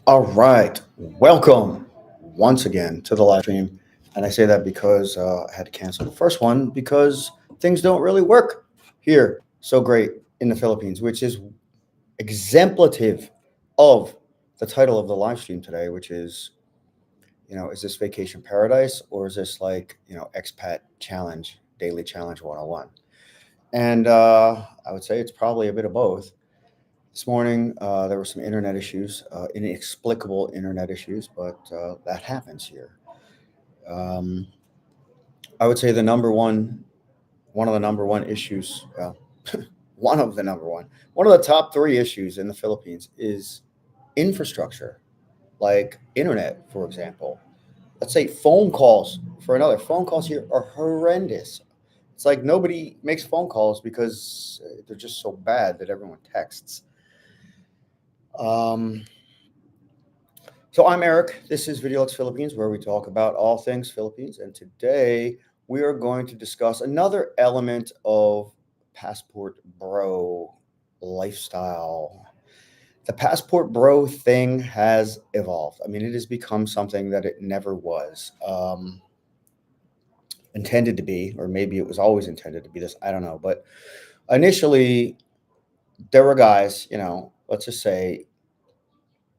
All right, welcome once again to the live stream. And I say that because I had to cancel the first one because things don't really work here so great in the Philippines, which is exemplative of the title of the live stream today, which is, is this vacation paradise or is this like, expat challenge, daily challenge 101? And I would say it's probably a bit of both. This morning, there were some internet issues, inexplicable internet issues, but that happens here. Um, I would say one of the number one issues, well, one of the top three issues in the Philippines is infrastructure, like internet, for example. Let's say phone calls for another. Phone calls here are horrendous. It's like nobody makes phone calls because they're just so bad that everyone texts. Um, So I'm Eric. This is VideoLux Philippines, where we talk about all things Philippines. And today we are going to discuss another element of passport bro lifestyle. The passport bro thing has evolved. I mean, it has become something that it never was intended to be, or maybe it was always intended to be this. I don't know. But initially, there were guys, let's just say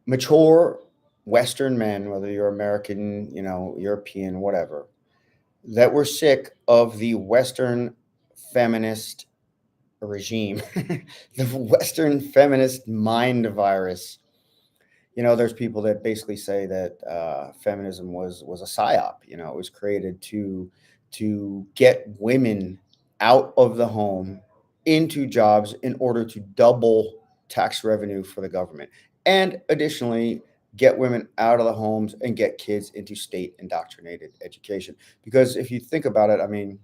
mature Western men, whether you're American, European, whatever, that were sick of the Western feminist regime, the Western feminist mind virus. There's people that basically say that feminism was a psyop. It was created to get women out of the home into jobs in order to double tax revenue for the government, and additionally get women out of the homes and get kids into state indoctrinated education. Because if you think about it, I mean,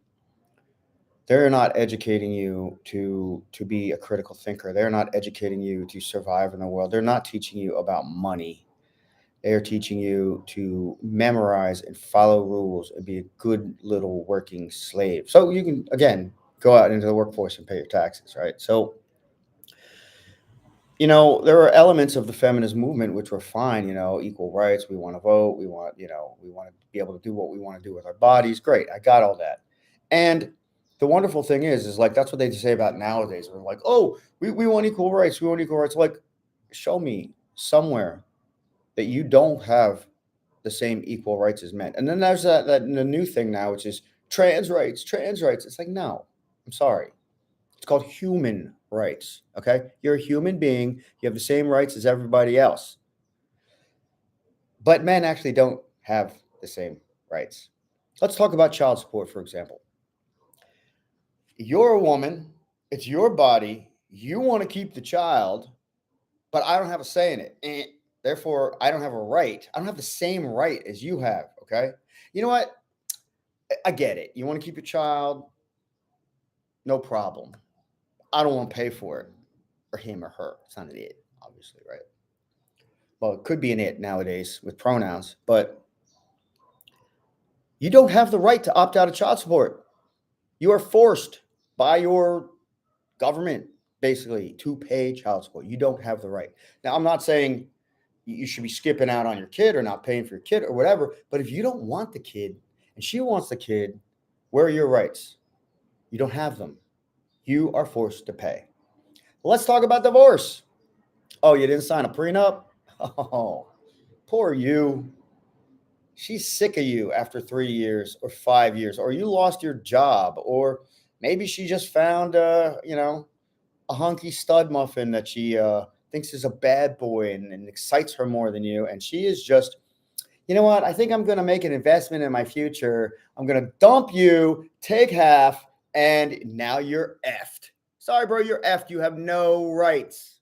they're not educating you to be a critical thinker. They're not educating you to survive in the world. They're not teaching you about money. They are teaching you to memorize and follow rules and be a good little working slave. So you can, again, go out into the workforce and pay your taxes, right? So, there are elements of the feminist movement which were fine, equal rights. We want to vote. We want to be able to do what we want to do with our bodies. Great. I got all that. And the wonderful thing is like, that's what they say about nowadays. We're like, oh, we want equal rights. We want equal rights. Like, show me somewhere that you don't have the same equal rights as men. And then there's that the new thing now, which is trans rights, trans rights. It's like, no, I'm sorry. It's called human rights. Okay. You're a human being. You have the same rights as everybody else. But men actually don't have the same rights. Let's talk about child support, for example. You're a woman, it's your body. You want to keep the child, but I don't have a say in it. Therefore, I don't have a right. I don't have the same right as you have. Okay. You know what? I get it. You want to keep your child, no problem. I don't want to pay for it, or him or her. It's not an it, obviously, right? Well, it could be an it nowadays with pronouns, but you don't have the right to opt out of child support. You are forced by your government, basically, to pay child support. You don't have the right. Now, I'm not saying you should be skipping out on your kid or not paying for your kid or whatever, but if you don't want the kid and she wants the kid, where are your rights? You don't have them. You are forced to pay. Let's talk about divorce. Oh, you didn't sign a prenup? Oh, poor you. She's sick of you after 3 years or 5 years, or you lost your job, or maybe she just found, a hunky stud muffin that she thinks is a bad boy and excites her more than you. And she is just, you know what? I think I'm going to make an investment in my future. I'm going to dump you, take half, and now you're effed. Sorry, bro, you're effed. You have no rights.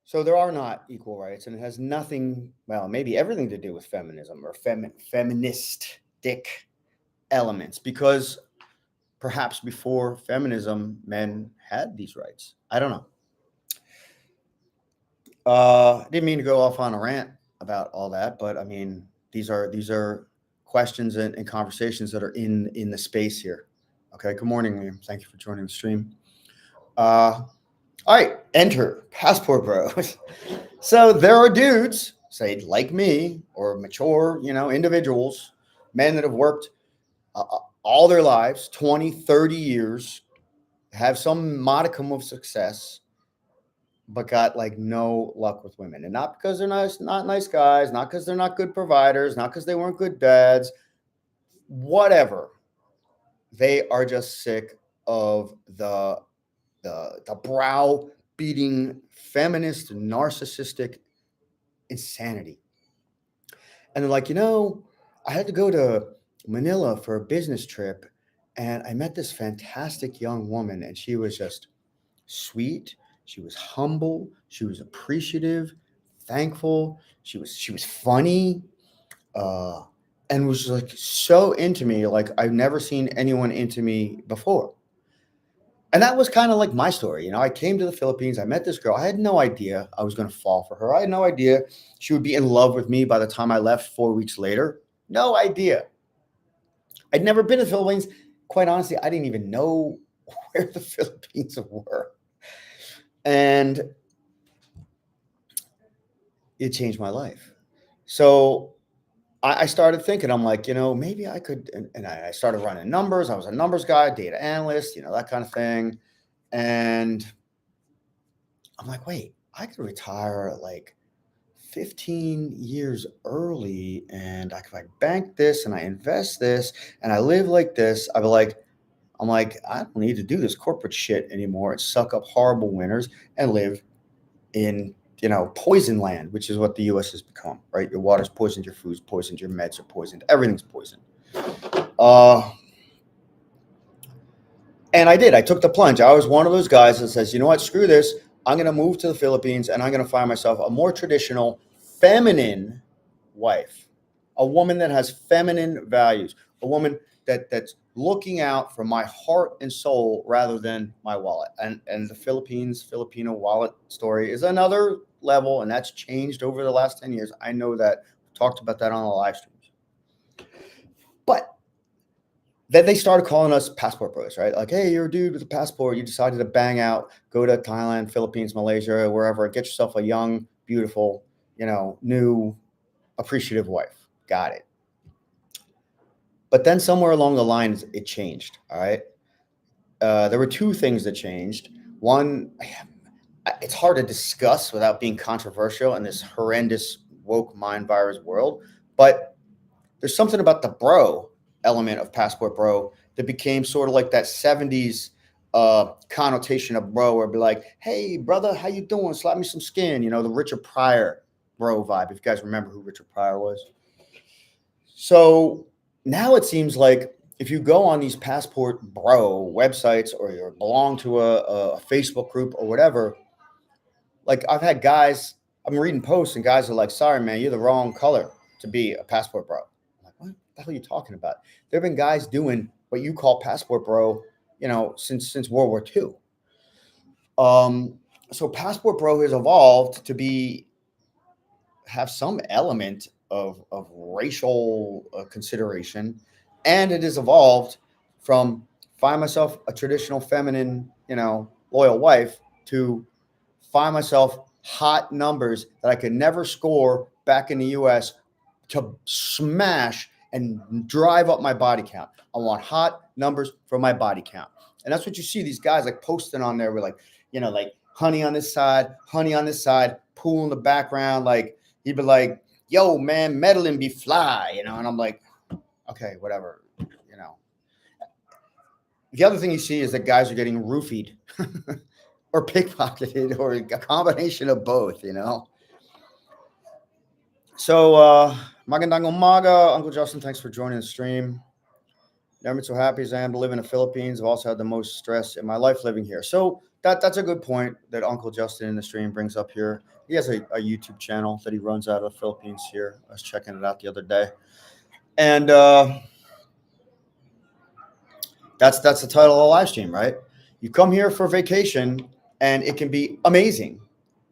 So there are not equal rights, and it has nothing, well, maybe everything to do with feminism or feministic elements, because perhaps before feminism, men had these rights. I don't know. Didn't mean to go off on a rant about all that, but I mean, these are questions and conversations that are in the space here. Okay. Good morning, Liam. Thank you for joining the stream. Uh, All right, enter passport bros. So there are dudes, say like me, or mature, individuals, men that have worked all their lives, 20, 30 years, have some modicum of success, but got like no luck with women. And not because they're not nice guys, not because they're not good providers, not because they weren't good dads, whatever. They are just sick of the brow beating feminist narcissistic insanity. And they're like, I had to go to Manila for a business trip and I met this fantastic young woman and she was just sweet, she was humble, she was appreciative, thankful, she was funny, uh and was like so into me like I've never seen anyone into me before. And that was kind of like my story. I came to the Philippines. I met this girl. I had no idea I was going to fall for her. I had no idea she would be in love with me by the time I left 4 weeks later. No idea. I'd never been to the Philippines. Quite honestly, I didn't even know where the Philippines were. And it changed my life. So I started thinking, I'm like, maybe I could. And I started running numbers. I was a numbers guy, data analyst, that kind of thing. And I'm like, wait, I could retire at like 15 years early. And if I bank this and I invest this and I live like this, I'm like, I don't need to do this corporate shit anymore and suck up horrible winters and live in, poison land, which is what the US has become, right? Your water's poisoned, your food's poisoned, your meds are poisoned, everything's poisoned. And I did. I took the plunge. I was one of those guys that says, you know what, screw this. I'm going to move to the Philippines and I'm going to find myself a more traditional, feminine wife, a woman that has feminine values, a woman that's looking out for my heart and soul rather than my wallet. And the Filipino wallet story is another level, and that's changed over the last 10 years. I know that. We talked about that on the live streams. But then they started calling us passport bros, right? Like, hey, you're a dude with a passport. You decided to bang out, go to Thailand, Philippines, Malaysia, wherever, get yourself a young, beautiful, new, appreciative wife. Got it. But then somewhere along the line, it changed. All right. There were two things that changed. One, it's hard to discuss without being controversial in this horrendous woke mind virus world, but there's something about the bro element of passport bro that became sort of like that 70s connotation of bro, where it'd be like, hey brother, how you doing, slap me some skin, the Richard Pryor bro vibe, if you guys remember who Richard Pryor was. So now it seems like if you go on these passport bro websites or you belong to a Facebook group or whatever, like I've had guys, I'm reading posts and guys are like, sorry man, you're the wrong color to be a passport bro. What the hell are you talking about? There have been guys doing what you call passport bro, since World War II. So passport bro has evolved to have some element of racial consideration, and it has evolved from find myself a traditional feminine, loyal wife to find myself hot numbers that I could never score back in the US to smash and drive up my body count. I want hot numbers for my body count. And that's what you see these guys like posting on there with like, like honey on this side, pool in the background. Like he'd be like, yo, man, meddling be fly, and I'm like, okay, whatever, The other thing you see is that guys are getting roofied or pickpocketed or a combination of both, So, magandang umaga, Uncle Justin. Thanks for joining the stream. Never been so happy as I am to live in the Philippines. I've also had the most stress in my life living here. So that's a good point that Uncle Justin in the stream brings up here. He has a YouTube channel that he runs out of the Philippines here. I was checking it out the other day. And that's the title of the live stream, right? You come here for vacation and it can be amazing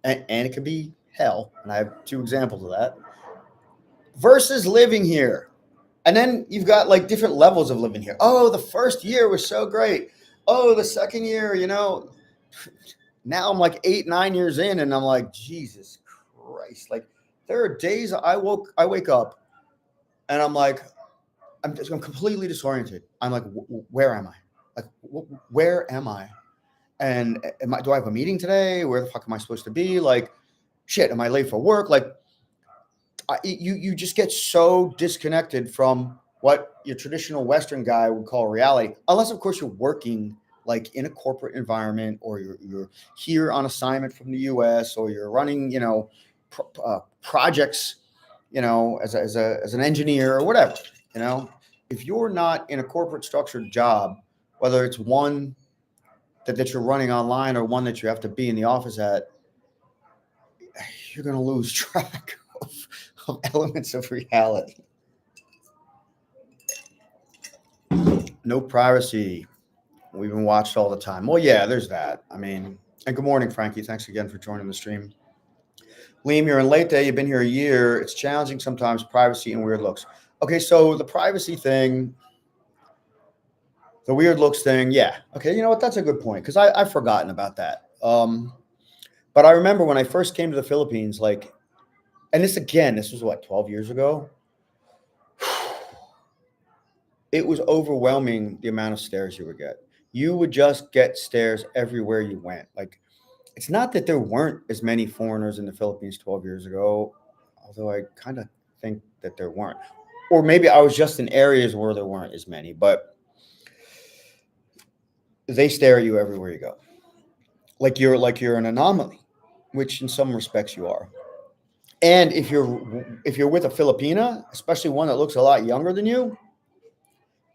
and it can be hell. And I have two examples of that. Versus living here. And then you've got like different levels of living here. Oh, the first year was so great. Oh, the second year, now I'm like 8, 9 years in, and I'm like, Jesus Christ. Like, there are days I wake up and I'm like, I'm completely disoriented. I'm like, where am I? Like, where am I? And do I have a meeting today? Where the fuck am I supposed to be? Like, shit, am I late for work? Like, you just get so disconnected from what your traditional Western guy would call reality, unless of course you're working like in a corporate environment, or you're here on assignment from the U.S., or you're running, projects, as an engineer or whatever. If you're not in a corporate structured job, whether it's one that you're running online or one that you have to be in the office at, you're going to lose track of elements of reality. No privacy. We've been watched all the time. Well, yeah, there's that. I mean, and good morning, Frankie. Thanks again for joining the stream. Liam, you're in late day. You've been here a year. It's challenging sometimes, privacy and weird looks. Okay, so the privacy thing, the weird looks thing, yeah. Okay, you know what? That's a good point, because I've forgotten about that. But I remember when I first came to the Philippines, like, and this was what, 12 years ago? It was overwhelming, the amount of stares you would get. You would just get stares everywhere you went. Like, it's not that there weren't as many foreigners in the Philippines 12 years ago, although I kind of think that there weren't. Or maybe I was just in areas where there weren't as many, but they stare at you everywhere you go. Like you're an anomaly, which in some respects you are. And if you're with a Filipina, especially one that looks a lot younger than you,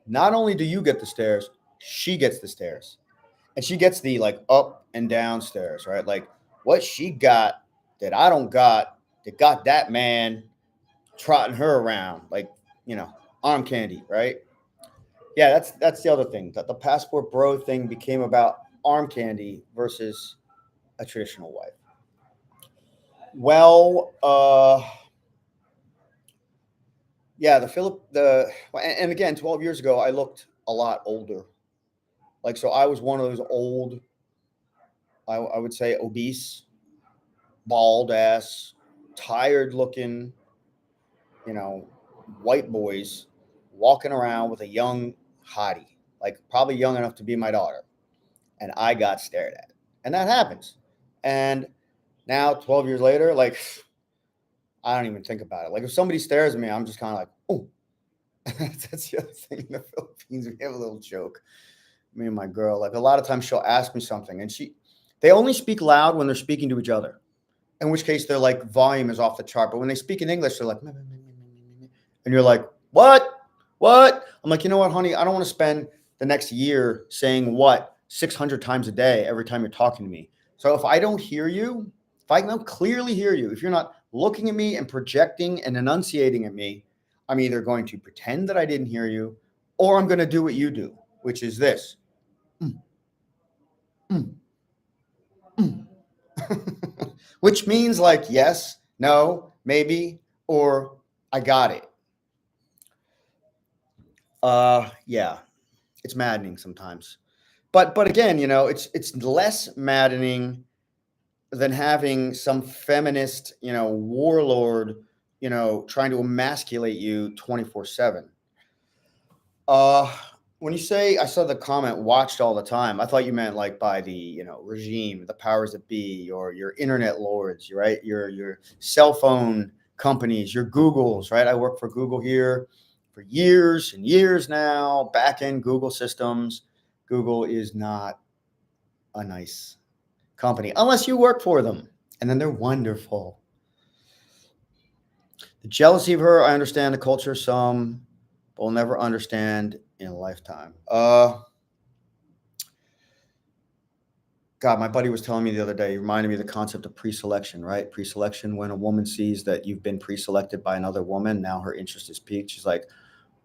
not only do you get the stares, she gets the stares. And she gets the like up and down stares, right? Like, what she got that I don't got, that got that man trotting her around, like, arm candy, right? Yeah, that's the other thing. That the passport bro thing became about arm candy versus a traditional wife. Well, yeah, and again, 12 years ago, I looked a lot older. Like, so I was one of those old, I would say obese, bald ass, tired looking, white boys walking around with a young hottie, like probably young enough to be my daughter. And I got stared at. And that happens. And now, 12 years later, like, I don't even think about it. Like, if somebody stares at me, I'm just kind of like, oh. That's the other thing in the Philippines. We have a little joke. Me and my girl, like, a lot of times she'll ask me something, and they only speak loud when they're speaking to each other, in which case their like volume is off the chart. But when they speak in English, they're like, and you're like, what? I'm like, you know what, honey? I don't want to spend the next year saying what 600 times a day every time you're talking to me. So if I don't hear you, if I don't clearly hear you, if you're not looking at me and projecting and enunciating at me, I'm either going to pretend that I didn't hear you, or I'm going to do what you do, which is this. Which means like yes, no, maybe, or I got it. Yeah, it's maddening sometimes. But again, it's less maddening than having some feminist, warlord, trying to emasculate you 24/7. When you say, I saw the comment, watched all the time, I thought you meant like by the, regime, the powers that be, or your internet lords, right? Your cell phone companies, your Googles, right? I work for Google here for years and years now, back end Google systems. Google is not a nice company unless you work for them, and then they're wonderful. The jealousy of her, I understand. The culture, some will never understand in a lifetime. God, my buddy was telling me the other day, he reminded me of the concept of pre-selection, right? Pre-selection, when a woman sees that you've been pre-selected by another woman, now her interest is piqued. She's like,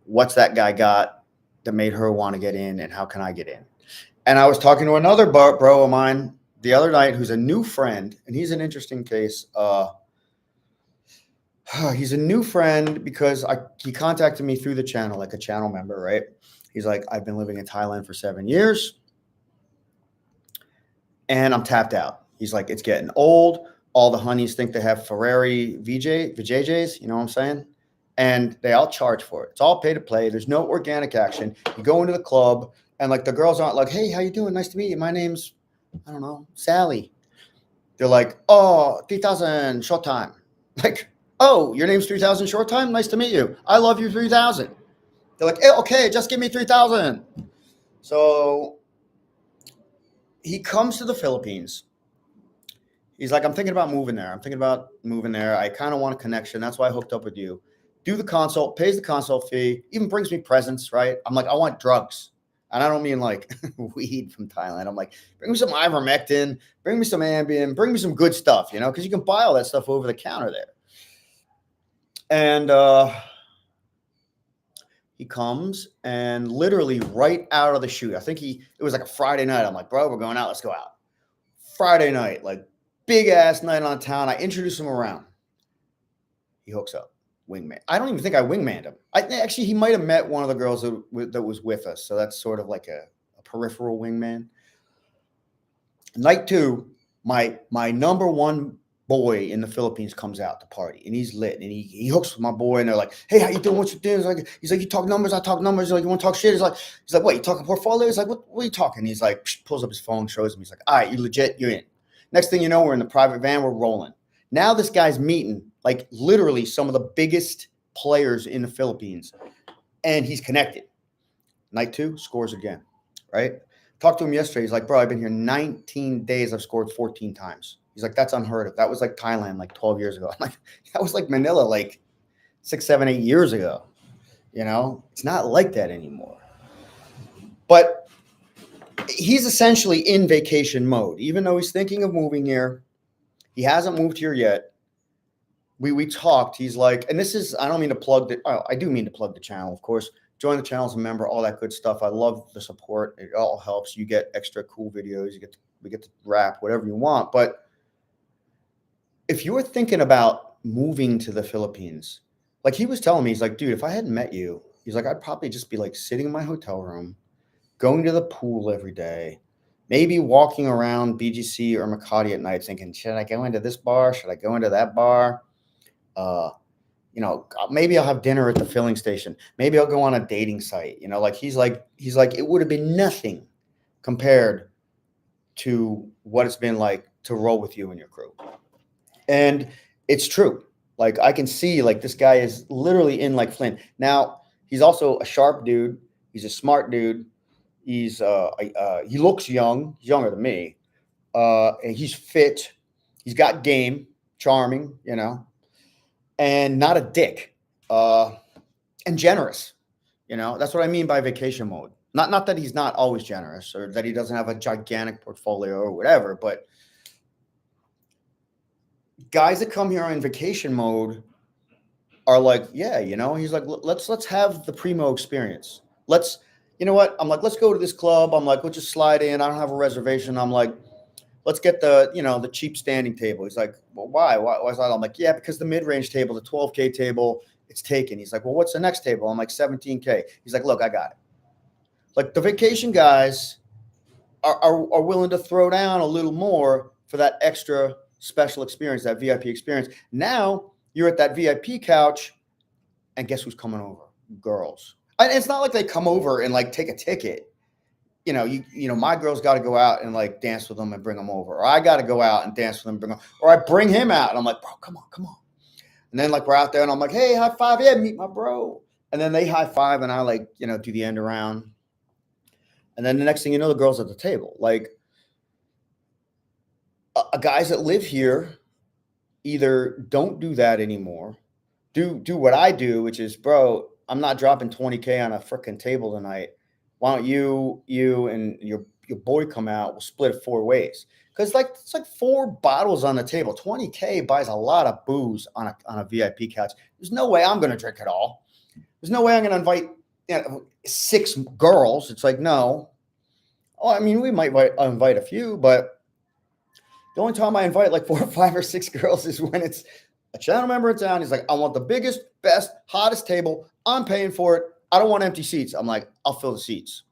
what's that guy got that made her want to get in, and how can I get in? And I was talking to another bro of mine the other night who's a new friend, and he's an interesting case. He's a new friend because he contacted me through the channel, like a channel member, right? He's like, I've been living in Thailand for 7 years. and I'm tapped out. He's like, it's getting old. All the honeys think they have Ferrari VJJs, you know what I'm saying? And they all charge for it. It's all pay to play. There's no organic action. You go into the club, and like the girls aren't like, hey, how you doing? Nice to meet you. My name's, I don't know, Sally. They're like, oh, 3,000 short time. Like, oh, your name's 3,000 short time? Nice to meet you. I love you 3,000. They're like, okay, just give me 3,000. So he comes to the Philippines. He's like, I'm thinking about moving there. I kind of want a connection. That's why I hooked up with you. Do the consult, pays the consult fee, even brings me presents, right? I'm like, I want drugs. And I don't mean like weed from Thailand. I'm like, bring me some ivermectin, bring me some Ambien, bring me some good stuff, you know, because you can buy all that stuff over the counter there. And he comes and literally right out of the chute, I think it was like a Friday night. I'm like, bro, we're going out. Let's go out. Friday night, like big ass night on town. I introduce him around. He hooks up. Wingman. I don't even think I wingmanned him. Actually, he might have met one of the girls that was with us. So that's sort of like a peripheral wingman. Night 2, my number one boy in the Philippines comes out to party, and he's lit, and he hooks with my boy, and they're like, hey, how you doing? What you doing? He's like, you talk numbers, I talk numbers. He's like, you want to talk shit? He's like, what, you talking portfolio? He's like, what are you talking? He's like, pulls up his phone, shows me. He's like, all right, you legit, you're in. Next thing you know, we're in the private van, we're rolling. Now this guy's meeting like literally some of the biggest players in the Philippines, and he's connected. Night 2, scores again, right? Talked to him yesterday. He's like, bro, I've been here 19 days. I've scored 14 times. He's like, that's unheard of. That was like Thailand like 12 years ago. I'm like, that was like Manila like 6, 7, 8 years ago. You know, it's not like that anymore. But he's essentially in vacation mode, even though he's thinking of moving here. He hasn't moved here yet. We talked. He's like, and this is, I don't mean to plug I do mean to plug the channel, of course. Join the channel as a member, all that good stuff. I love the support. It all helps. You get extra cool videos. We get to rap, whatever you want. But if you were thinking about moving to the Philippines, like he was telling me, he's like, dude, if I hadn't met you, he's like, I'd probably just be like sitting in my hotel room, going to the pool every day, maybe walking around BGC or Makati at night thinking, should I go into this bar? Should I go into that bar? You know, maybe I'll have dinner at the filling station. Maybe I'll go on a dating site. You know, like he's like, it would have been nothing compared to what it's been like to roll with you and your crew. And it's true. Like I can see like this guy is literally in like Flint. Now, he's also a sharp dude. He's a smart dude. He's he looks young. He's younger than me. And he's fit. He's got game, charming, you know, and not a dick, and generous. You know, that's what I mean by vacation mode. Not that he's not always generous or that he doesn't have a gigantic portfolio or whatever, but guys that come here in vacation mode are like, yeah, you know, he's like, let's have the primo experience. You know what? I'm like, let's go to this club. I'm like, let's just slide in. I don't have a reservation. I'm like, let's get the cheap standing table. He's like, well, why? Why is that? I'm like, yeah, because the mid-range table, the 12K table, it's taken. He's like, well, what's the next table? I'm like, 17K. He's like, look, I got it. Like the vacation guys are willing to throw down a little more for that extra special experience, that VIP experience. Now you're at that VIP couch, and guess who's coming over? Girls. And it's not like they come over and like take a ticket. You know, my girl's got to go out and like dance with them and bring them over, or I got to go out and dance with them, and bring them, or I bring him out and I'm like, bro, come on. And then like we're out there and I'm like, hey, high five, yeah, meet my bro. And then they high five and I like, you know, do the end around. And then the next thing you know, the girl's at the table. Like guys that live here either don't do that anymore, do what I do, which is, bro, I'm not dropping 20K on a freaking table tonight. Why don't you and your boy come out? We'll split it 4 ways. Because like it's like 4 bottles on the table. 20K buys a lot of booze on a VIP couch. There's no way I'm going to drink it all. There's no way I'm going to invite 6 girls. It's like, no. Oh, I mean, we might invite a few, but the only time I invite like 4 or 5 or 6 girls is when it's a channel member in town. He's like, I want the biggest, best, hottest table. I'm paying for it. I don't want empty seats. I'm like, I'll fill the seats.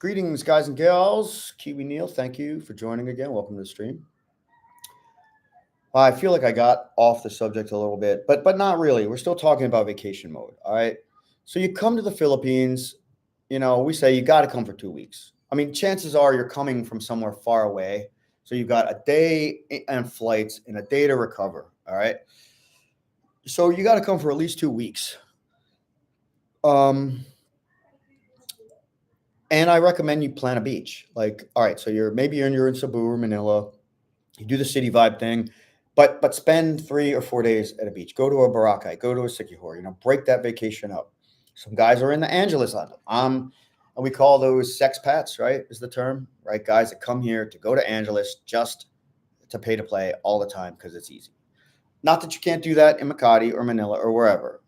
Greetings, guys and gals. Kiwi Neil, thank you for joining again. Welcome to the stream. I feel like I got off the subject a little bit, but not really. We're still talking about vacation mode. All right. So you come to the Philippines, we say you got to come for 2 weeks. I mean, chances are you're coming from somewhere far away. So you've got a day and flights and a day to recover. All right. So you got to come for at least 2 weeks. And I recommend you plan a beach. Like, all right, so you're in Cebu or Manila. You do the city vibe thing, but spend 3 or 4 days at a beach. Go to a Boracay, go to a Sikihor, break that vacation up. Some guys are in the Angeles Island. And we call those sexpats, right? Is the term, right? Guys that come here to go to Angeles just to pay to play all the time because it's easy. Not that you can't do that in Makati or Manila or wherever.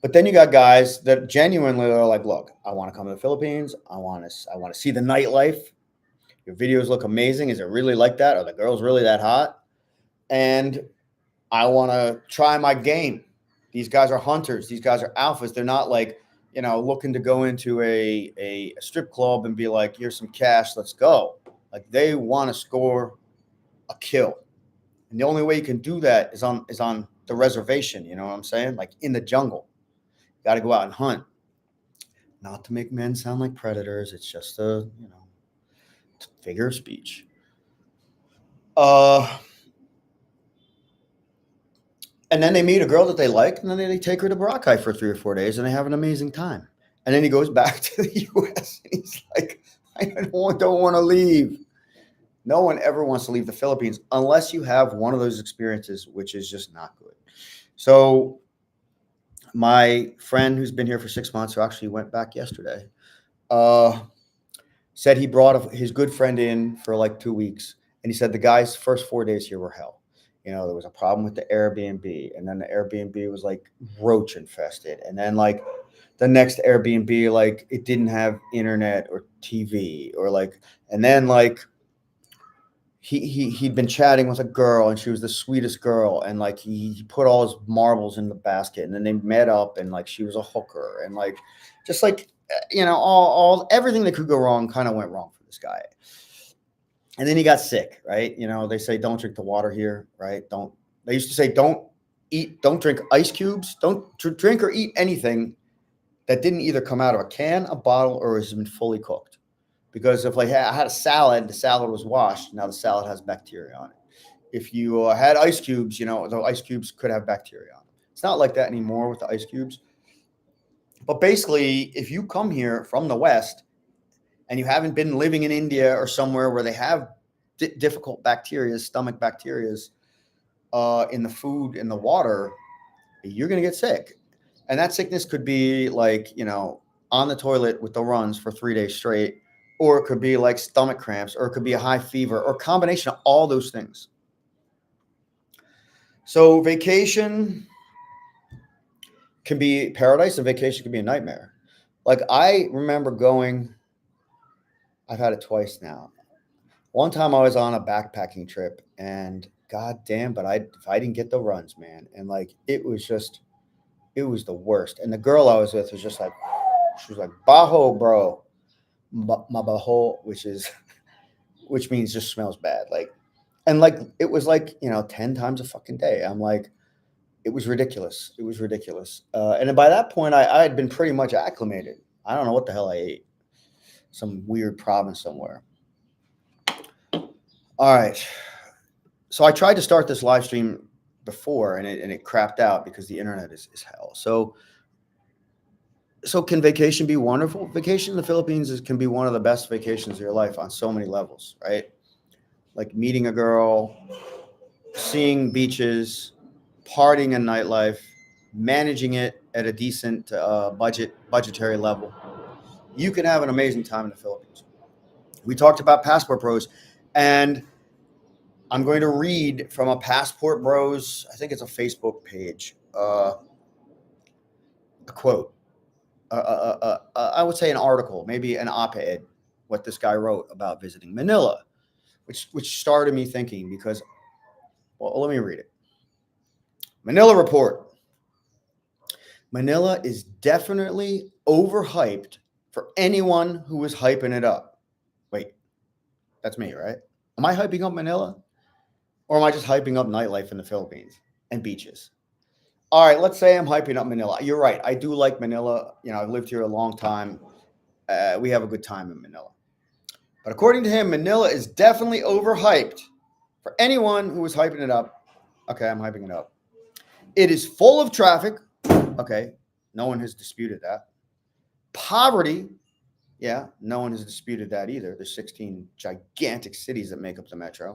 But then you got guys that genuinely are like, look, I want to come to the Philippines. I want to see the nightlife. Your videos look amazing. Is it really like that? Are the girls really that hot? And I want to try my game. These guys are hunters. These guys are alphas. They're not like, looking to go into a strip club and be like, here's some cash, let's go. Like they want to score a kill. And the only way you can do that is on the reservation. You know what I'm saying? Like in the jungle. Got to go out and hunt. Not to make men sound like predators. It's just a, figure of speech. And then they meet a girl that they like, and then they take her to Boracay for 3 or 4 days, and they have an amazing time. And then he goes back to the U.S. and he's like, I don't want to leave. No one ever wants to leave the Philippines unless you have one of those experiences, which is just not good. So my friend who's been here for 6 months, who actually went back yesterday, said he brought his good friend in for like 2 weeks. And he said the guy's first 4 days here were hell. There was a problem with the Airbnb. And then the Airbnb was like roach infested. And then like the next Airbnb, like it didn't have internet or TV or like, and then like he'd been chatting with a girl and she was the sweetest girl. And like he put all his marbles in the basket and then they met up and like she was a hooker and like, just like, all everything that could go wrong kind of went wrong for this guy. And then he got sick, right? They say don't drink the water here, right? They used to say don't drink ice cubes, don't drink or eat anything that didn't either come out of a can, a bottle, or has been fully cooked. Because if like I had a salad, the salad was washed. Now the salad has bacteria on it. If you had ice cubes, the ice cubes could have bacteria on them. It's not like that anymore with the ice cubes. But basically, if you come here from the West and you haven't been living in India or somewhere where they have difficult bacteria, stomach bacteria in the food, in the water, you're going to get sick. And that sickness could be like, on the toilet with the runs for 3 days straight, or it could be like stomach cramps, or it could be a high fever, or a combination of all those things. So vacation can be paradise and vacation can be a nightmare. Like I remember going, I've had it twice now. One time I was on a backpacking trip and goddamn, but if I didn't get the runs, man. And like, it was the worst. And the girl I was with was just like, she was like, baho, bro. Mabaho, which means just smells bad. Like, and like, it was like, 10 times a fucking day. I'm like, it was ridiculous. It was ridiculous. And then by that point, I had been pretty much acclimated. I don't know what the hell I ate. Some weird province somewhere. All right. So I tried to start this live stream before and it crapped out because the internet is hell. So can vacation be wonderful? Vacation in the Philippines can be one of the best vacations of your life on so many levels, right? Like meeting a girl, seeing beaches, partying in nightlife, managing it at a decent budgetary level. You can have an amazing time in the Philippines. We talked about Passport Bros, and I'm going to read from a Passport Bros, I think it's a Facebook page, a quote. I would say an article, maybe an op-ed, what this guy wrote about visiting Manila, which started me thinking because, well, let me read it. Manila report. Manila is definitely overhyped for anyone who was hyping it up. Wait, that's me, right? Am I hyping up Manila? Or am I just hyping up nightlife in the Philippines and beaches? All right, let's say I'm hyping up Manila. You're right. I do like Manila. I've lived here a long time. We have a good time in Manila. But according to him, Manila is definitely overhyped. For anyone who was hyping it up, okay, I'm hyping it up. It is full of traffic. Okay, no one has disputed that. Poverty, yeah, no one has disputed that either. There's 16 gigantic cities that make up the metro.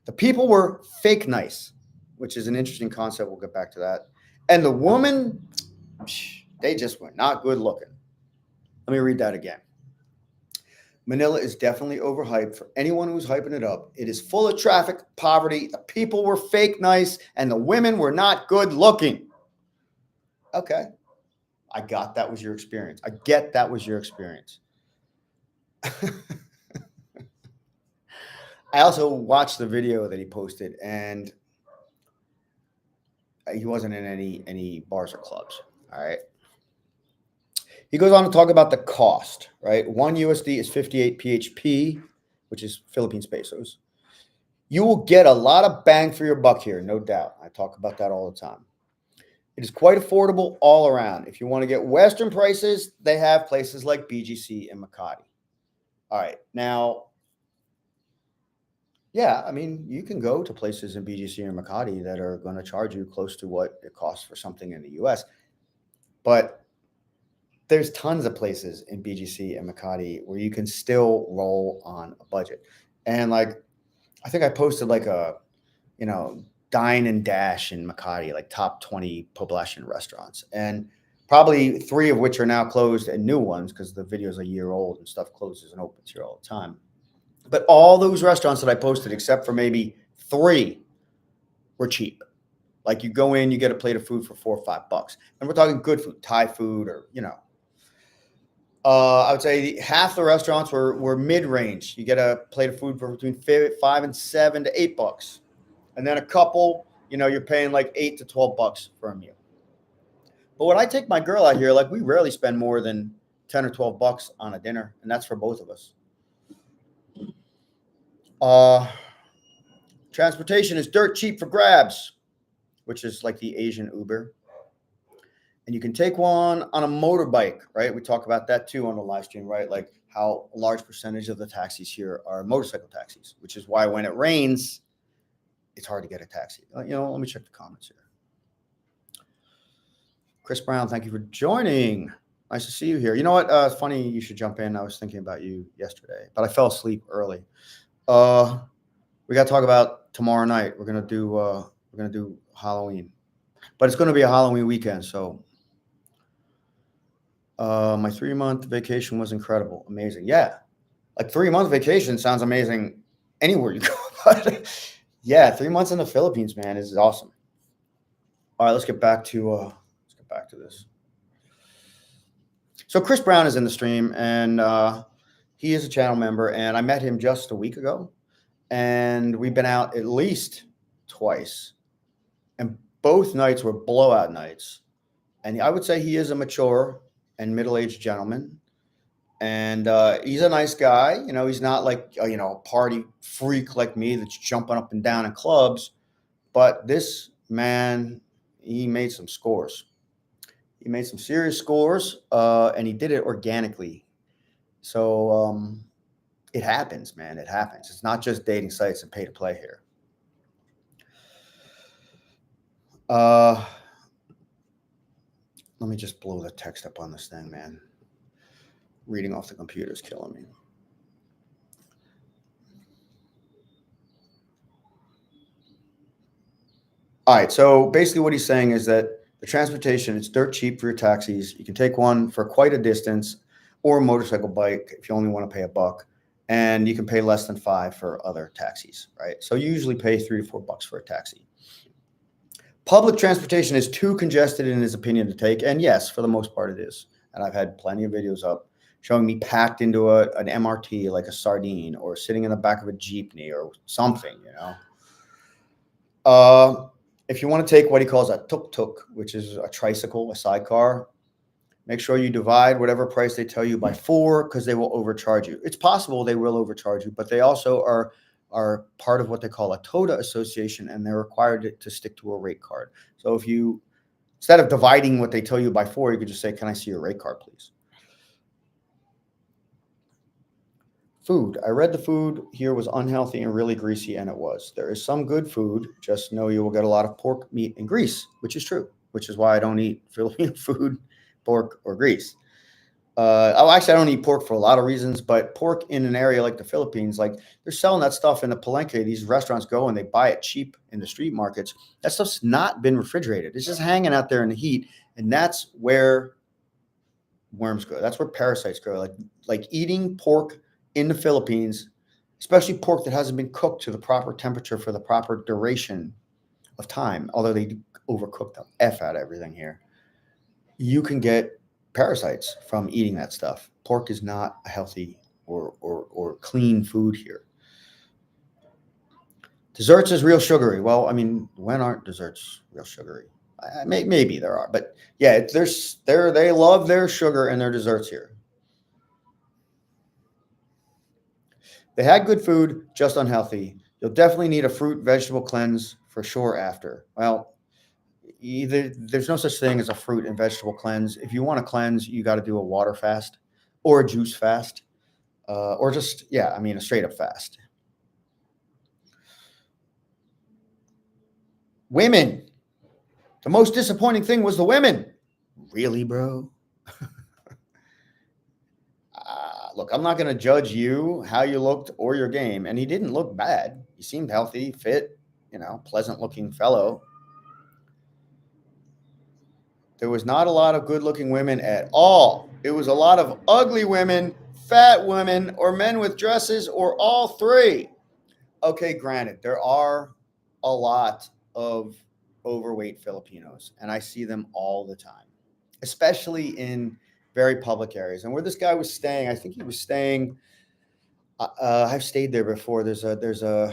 The people were fake nice, which is an interesting concept. We'll get back to that. And the woman, they just were not good looking. Let me read that again. Manila is definitely overhyped for anyone who's hyping it up. It is full of traffic, poverty. The people were fake nice, and the women were not good looking. Okay. I got that was your experience. I get that was your experience. I also watched the video that he posted, and he wasn't in any bars or clubs. All right. He goes on to talk about the cost, right? 1 USD is 58 PHP, which is Philippines pesos. You will get a lot of bang for your buck here, no doubt. I talk about that all the time. It is quite affordable all around. If you want to get Western prices, they have places like BGC and Makati. All right. Now, yeah, I mean, you can go to places in BGC or Makati that are going to charge you close to what it costs for something in the US. But there's tons of places in BGC and Makati where you can still roll on a budget. And like, I think I posted like a, dine and dash in Makati, like top 20 Poblacion restaurants. And probably 3 of which are now closed and new ones because the video is a year old and stuff closes and opens here all the time. But all those restaurants that I posted, except for maybe 3, were cheap. Like you go in, you get a plate of food for $4 or $5. And we're talking good food, Thai food or, I would say half the restaurants were mid-range. You get a plate of food for between $5 and $7 to $8. And then a couple, you're paying like $8 to $12 for a meal. But when I take my girl out here, like we rarely spend more than $10 or $12 on a dinner, and that's for both of us. Transportation is dirt cheap for grabs, which is like the Asian Uber. And you can take one on a motorbike, right? We talk about that too on the live stream, right? Like how a large percentage of the taxis here are motorcycle taxis, which is why when it rains, it's hard to get a taxi. Let me check the comments here. Chris Brown, thank you for joining. Nice to see you here. You know what? It's funny you should jump in. I was thinking about you yesterday, but I fell asleep early. We got to talk about tomorrow night. We're gonna do Halloween, but it's gonna be a Halloween weekend. So, my 3-month vacation was incredible, amazing. Yeah, like 3-month vacation sounds amazing anywhere you go. But yeah, 3 months in the Philippines, man, is awesome. All right, let's get back to this. So Chris Brown is in the stream, and he is a channel member, and I met him just a week ago, and we've been out at least twice, and both nights were blowout nights. And I would say he is a mature and middle-aged gentleman, and he's a nice guy. He's not like a party freak like me that's jumping up and down in clubs. But this man, he made some scores. He made some serious scores, and he did it organically. So it happens, man. It happens. It's not just dating sites and pay to play here. Let me just blow the text up on this thing, man. Reading off the computer is killing me. All right. So basically what he's saying is that the transportation, it's dirt cheap for your taxis. You can take one for quite a distance or a motorcycle bike if you only want to pay $1. And you can pay less than $5 for other taxis, right? So you usually pay $3 to $4 for a taxi. Public transportation is too congested in his opinion to take. And yes, for the most part it is. And I've had plenty of videos up showing me packed into an MRT like a sardine or sitting in the back of a jeepney or something, If you want to take what he calls a tuk-tuk, which is a tricycle, a sidecar, Make sure you divide whatever price they tell you by 4 because they will overcharge you. It's possible they will overcharge you, but they also are part of what they call a TOTA association, and they're required to stick to a rate card. So if you, instead of dividing what they tell you by 4, you could just say, "Can I see your rate card, please?" Food. I read the food here was unhealthy and really greasy, and it was. There is some good food. Just know you will get a lot of pork, meat, and grease, which is true, which is why I don't eat Filipino food, pork, or grease. Actually, I don't eat pork for a lot of reasons, but pork in an area like the Philippines, like they're selling that stuff in the palenque. These restaurants go and they buy it cheap in the street markets. That stuff's not been refrigerated. It's just hanging out there in the heat, and that's where worms go. That's where parasites go. Like eating pork in the Philippines, especially pork that hasn't been cooked to the proper temperature for the proper duration of time. Although they overcook the F out of everything here, you can get parasites from eating that stuff. Pork is not a healthy or clean food here. Desserts is real sugary. Well, I mean, when aren't desserts real sugary? Maybe there are, but yeah, they love their sugar and their desserts here. They had good food, just unhealthy. You'll definitely need a fruit vegetable cleanse for sure after. Well, there's no such thing as a fruit and vegetable cleanse. If you want to cleanse, you got to do a water fast or a juice fast, or just, yeah, I mean, a straight up fast. Women. The most disappointing thing was the women. Really, bro? Look, I'm not going to judge you, how you looked, or your game. And he didn't look bad. He seemed healthy, fit, pleasant looking fellow. There was not a lot of good looking women at all. It was a lot of ugly women, fat women, or men with dresses, or all three. Okay, granted, there are a lot of overweight Filipinos, and I see them all the time, especially in very public areas. And where this guy was staying, I think he was staying. I've stayed there before. There's a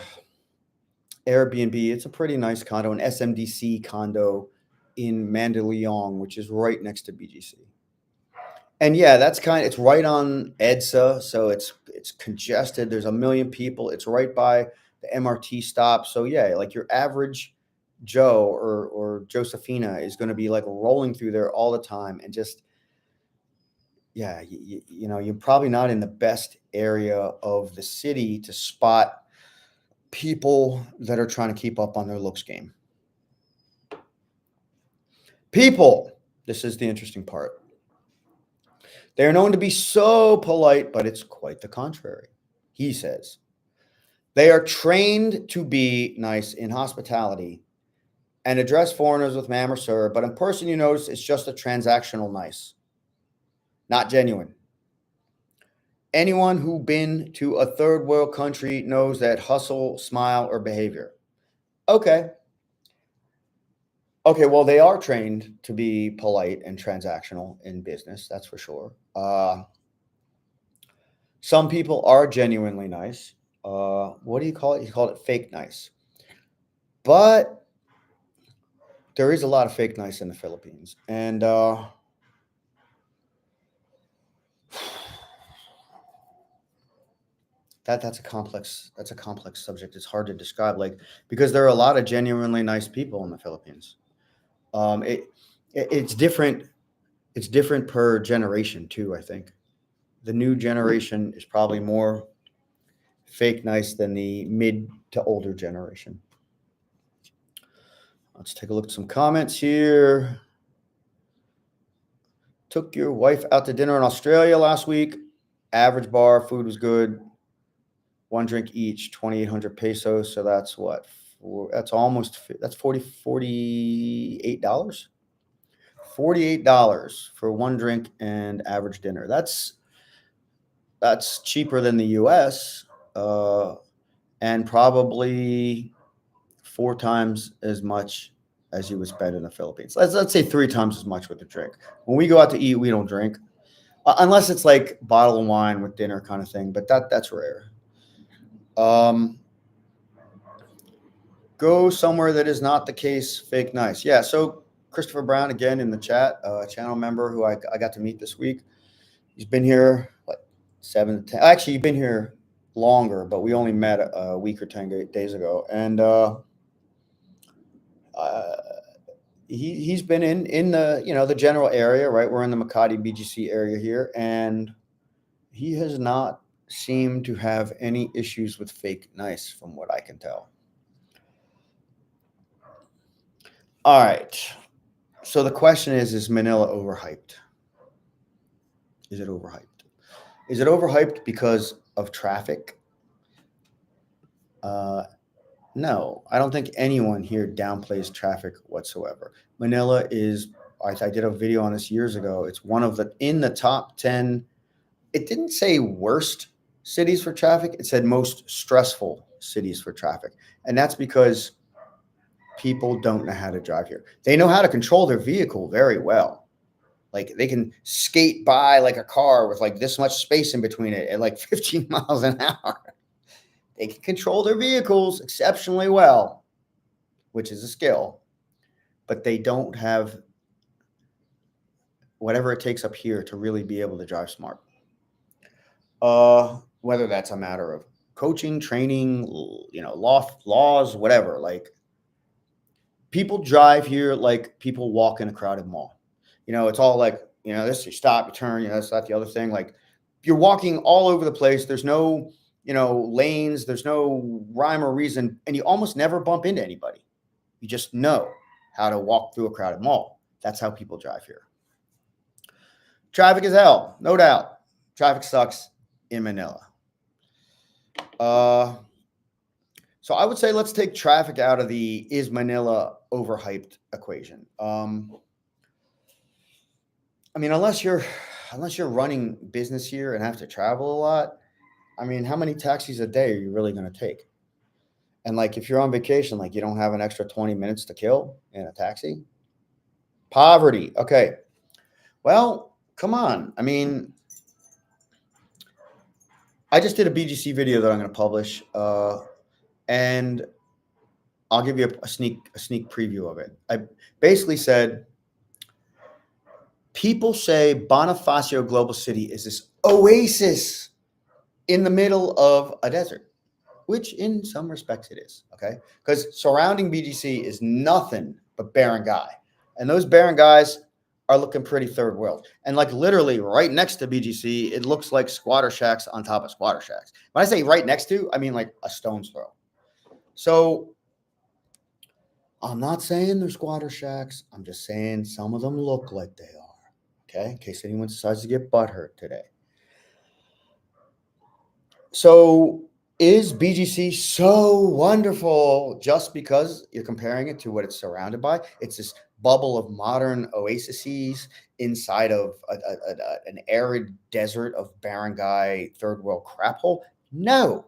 Airbnb. It's a pretty nice condo, an SMDC condo in Mandaluyong, which is right next to BGC. And yeah, it's right on EDSA, so it's congested. There's a million people. It's right by the MRT stop. So yeah, like your average Joe or Josephina is going to be like rolling through there all the time, and just, yeah, you're probably not in the best area of the city to spot people that are trying to keep up on their looks game. People, this is the interesting part. They are known to be so polite, but it's quite the contrary. He says they are trained to be nice in hospitality and address foreigners with ma'am or sir, but in person you notice it's just a transactional nice, not genuine. Anyone who been to a third world country knows that hustle, smile, or behavior. Okay. Okay, well, they are trained to be polite and transactional in business, that's for sure. Some people are genuinely nice. What do you call it? You call it fake nice. But there is a lot of fake nice in the Philippines. And that's a complex subject. It's hard to describe, because there are a lot of genuinely nice people in the Philippines. It's different. It's different per generation too, I think. The new generation is probably more fake nice than the mid to older generation. Let's take a look at some comments here. Took your wife out to dinner in Australia last week. Average bar, food was good. One drink each, 2,800 pesos. So that's what? That's $48. $48 for one drink and average dinner. That's cheaper than the US, and probably 4 times as much as you would spend in the Philippines. Let's say 3 times as much with a drink. When we go out to eat, we don't drink, unless it's like bottle of wine with dinner kind of thing. But that's rare. Go somewhere that is not the case. Fake nice. Yeah. So Christopher Brown again in the chat, channel member who I got to meet this week. He's been here what 7 to 10. Actually, he's been here longer, but we only met a week or 10 days ago, and he's been in the the general area, right? We're in the Makati BGC area here, and he has not seemed to have any issues with fake nice, from what I can tell. All right. So the question is Manila overhyped? Is it overhyped? Is it overhyped because of traffic? No, I don't think anyone here downplays traffic whatsoever. Manila is, I did a video on this years ago. It's one of in the top 10. It didn't say worst cities for traffic. It said most stressful cities for traffic. And that's because people don't know how to drive here. They know how to control their vehicle very well. Like they can skate by like a car with like this much space in between it at like 15 miles an hour. They can control their vehicles exceptionally well, which is a skill, but they don't have whatever it takes up here to really be able to drive smart. Whether that's a matter of coaching, training, laws, whatever. Like people drive here like people walk in a crowded mall. It's all like, this, you stop, you turn, that's not the other thing. Like you're walking all over the place. There's no, lanes, there's no rhyme or reason, and you almost never bump into anybody. You just know how to walk through a crowded mall. That's how people drive here. Traffic is hell, no doubt. Traffic sucks in Manila. So I would say let's take traffic out of the is Manila overhyped equation. I mean, unless you're running business here and have to travel a lot, I mean, how many taxis a day are you really going to take? And like, if you're on vacation, like you don't have an extra 20 minutes to kill in a taxi. Poverty. Okay. Well, come on. I mean, I just did a BGC video that I'm going to publish, and I'll give you a sneak preview of it. I basically said, people say Bonifacio Global City is this oasis in the middle of a desert, which in some respects it is, okay? Because surrounding BGC is nothing but barangay. And those barangays are looking pretty third world. And like literally right next to BGC, it looks like squatter shacks on top of squatter shacks. When I say right next to, I mean like a stone's throw. So I'm not saying they're squatter shacks. I'm just saying some of them look like they are, okay? In case anyone decides to get butthurt today. So is BGC so wonderful just because you're comparing it to what it's surrounded by? It's this bubble of modern oases inside of an arid desert of barangay third world crap hole? No,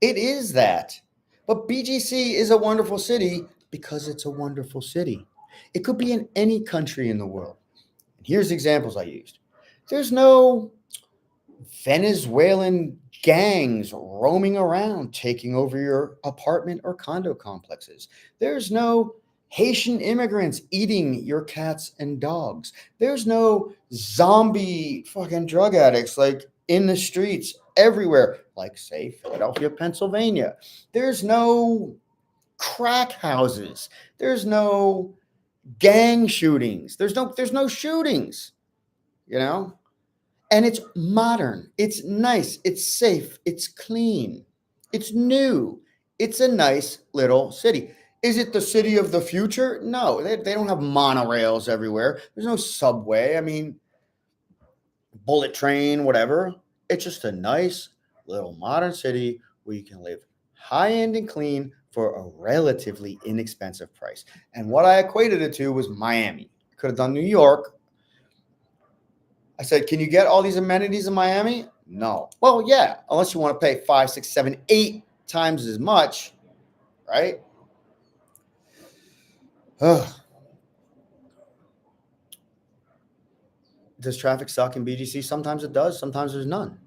it is that. But BGC is a wonderful city because it's a wonderful city. It could be in any country in the world. And here's examples I used. There's no Venezuelan gangs roaming around, taking over your apartment or condo complexes. There's no Haitian immigrants eating your cats and dogs. There's no zombie fucking drug addicts like in the streets everywhere, like say Philadelphia, Pennsylvania. There's no crack houses. There's no gang shootings. There's no shootings, And it's modern. It's nice. It's safe. It's clean. It's new. It's a nice little city. Is it the city of the future? No, they don't have monorails everywhere. There's no subway. I mean, bullet train, whatever. It's just a nice little modern city where you can live high-end and clean for a relatively inexpensive price. And what I equated it to was Miami. I could have done New York. I said, can you get all these amenities in Miami? No. Well, yeah, unless you want to pay 5, 6, 7, 8 times as much, right? Ugh. Does traffic suck in BGC? Sometimes it does. Sometimes there's none.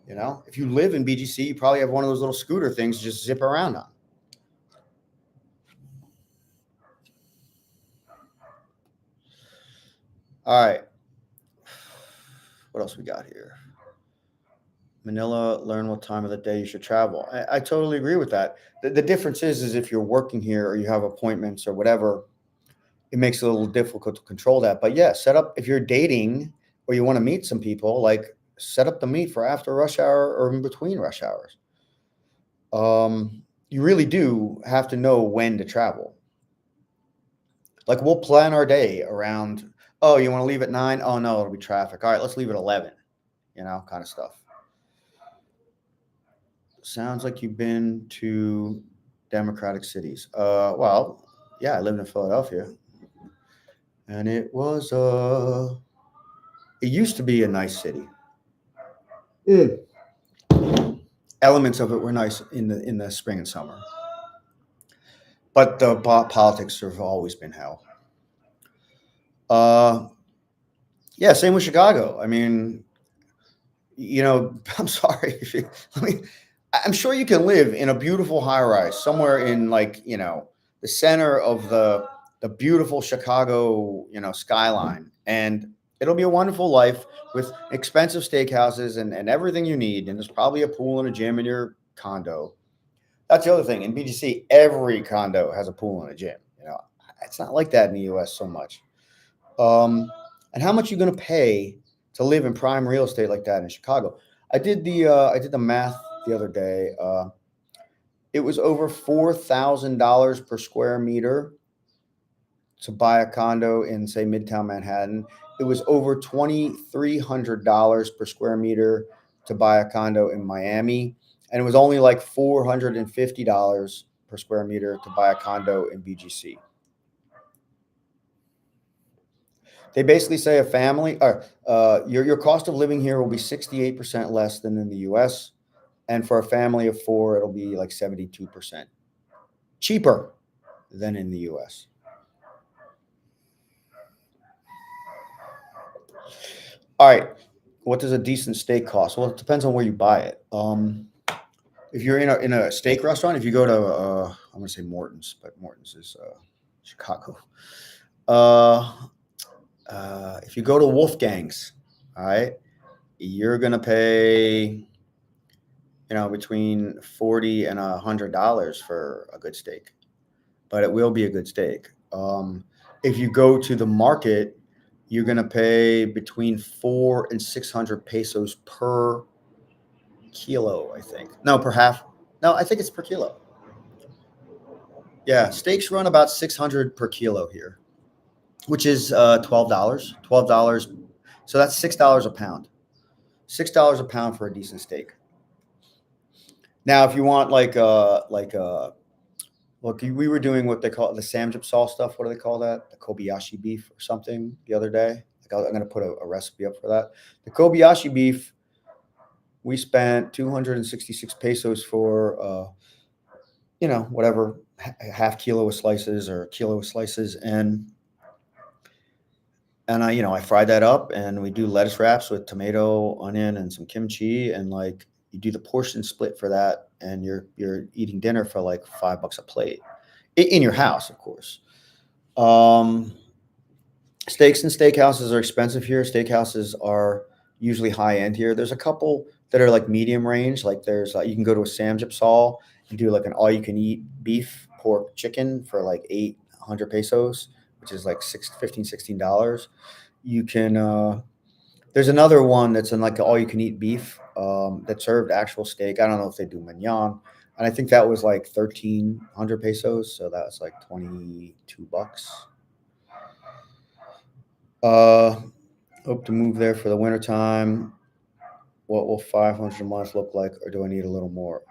If you live in BGC, you probably have one of those little scooter things to just zip around on. All right. What else we got here? Manila, learn what time of the day you should travel. I totally agree with that. The difference is if you're working here or you have appointments or whatever, it makes it a little difficult to control that. But yeah, set up if you're dating or you want to meet some people, like set up the meet for after rush hour or in between rush hours. You really do have to know when to travel. Like we'll plan our day around, oh, you want to leave at 9? Oh no, it'll be traffic. All right, let's leave at 11, kind of stuff. Sounds like you've been to democratic cities. Well, yeah, I lived in Philadelphia, and it used to be a nice city. Mm. Elements of it were nice in the spring and summer, but the politics have always been hell. Uh, yeah, same with Chicago. I mean, I'm sorry if you, I mean, I'm sure you can live in a beautiful high rise somewhere in like, the center of the beautiful Chicago, skyline. And it'll be a wonderful life with expensive steakhouses and everything you need. And there's probably a pool and a gym in your condo. That's the other thing. In BGC, every condo has a pool and a gym. It's not like that in the US so much. And how much are you going to pay to live in prime real estate like that in Chicago? I did the math the other day. It was over $4,000 per square meter to buy a condo in, say, Midtown Manhattan. It was over $2,300 per square meter to buy a condo in Miami, and it was only like $450 per square meter to buy a condo in BGC. They basically say a family or your cost of living here will be 68% less than in the US. And for a family of four, it'll be like 72% cheaper than in the US. All right. What does a decent steak cost? Well, it depends on where you buy it. If you're in a steak restaurant, if you go to I'm gonna say Morton's, but Morton's is Chicago. Uh, if you go to Wolfgang's, all right, you're gonna pay between $40 and $100 for a good steak, but it will be a good steak. If you go to the market, you're gonna pay between 400 and 600 pesos per kilo. I think no, per half. No, I think it's per kilo. Yeah, steaks run about 600 per kilo here, which is $12. $12. So that's $6 a pound. $6 a pound for a decent steak. Now, if you want look, we were doing what they call the samgyeopsal stuff. What do they call that? The Kobayashi beef or something the other day. I'm going to put a recipe up for that. The Kobayashi beef, we spent 266 pesos for, whatever, half kilo of slices or kilo of slices. And I fried that up and we do lettuce wraps with tomato, onion, and some kimchi. And like you do the portion split for that. And you're eating dinner for like $5 a plate in your house, of course. Steaks and steakhouses are expensive here. Steakhouses are usually high end here. There's a couple that are like medium range. Like there's you can go to a samgyeopsal and do like an all you can eat beef, pork, chicken for like 800 pesos, which is like $16. You can there's another one that's in like all you can eat beef that served actual steak. I don't know if they do mignon. And I think that was like 1,300 pesos. So that was like $22. Uh, Hope to move there for the wintertime. What will 500 a month look like, or do I need a little more?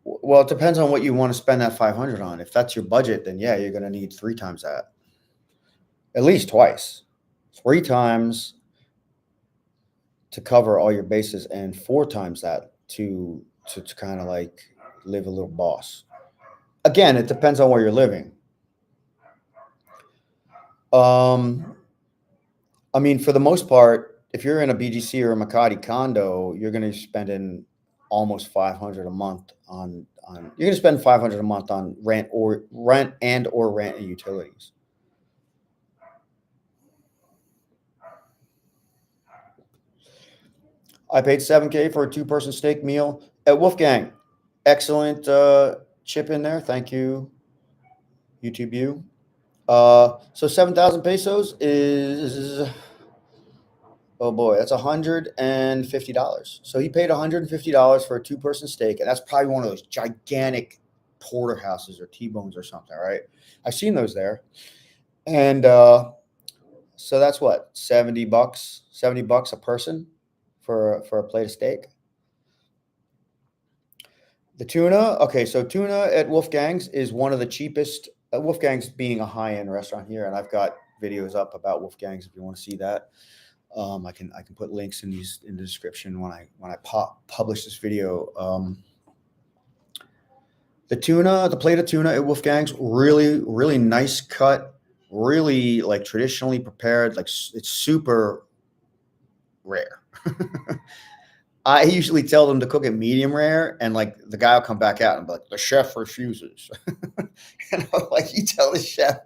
Well, it depends on what you want to spend that 500 on. If that's your budget, then yeah, you're going to need three times that, at least twice, three times to cover all your bases, and four times that to kind of like live a little boss. Again, it depends on where you're living. I mean, for the most part, if you're in a BGC or a Makati condo, you're going to be spending almost 500 a month on you're going to spend 500 a month on rent and utilities. I paid $7K for a two-person steak meal at Wolfgang. Excellent chip in there. Thank you, YouTube you. So 7,000 pesos is, oh boy, that's $150. So he paid $150 for a two-person steak, and that's probably one of those gigantic porterhouses or T-bones or something, right? I've seen those there. And so that's what, $70, $70 a person for a plate of steak. The tuna, okay, so tuna at Wolfgang's is one of the cheapest. Wolfgang's being a high-end restaurant here, and I've got videos up about Wolfgang's if you want to see that. I can put links in the description when I publish this video. The tuna, the plate of tuna at Wolfgang's, really nice cut, really like traditionally prepared. Like it's super rare. I usually tell them to cook it medium rare, and like the guy will come back out and be like, the chef refuses. And I'm like, you tell the chef,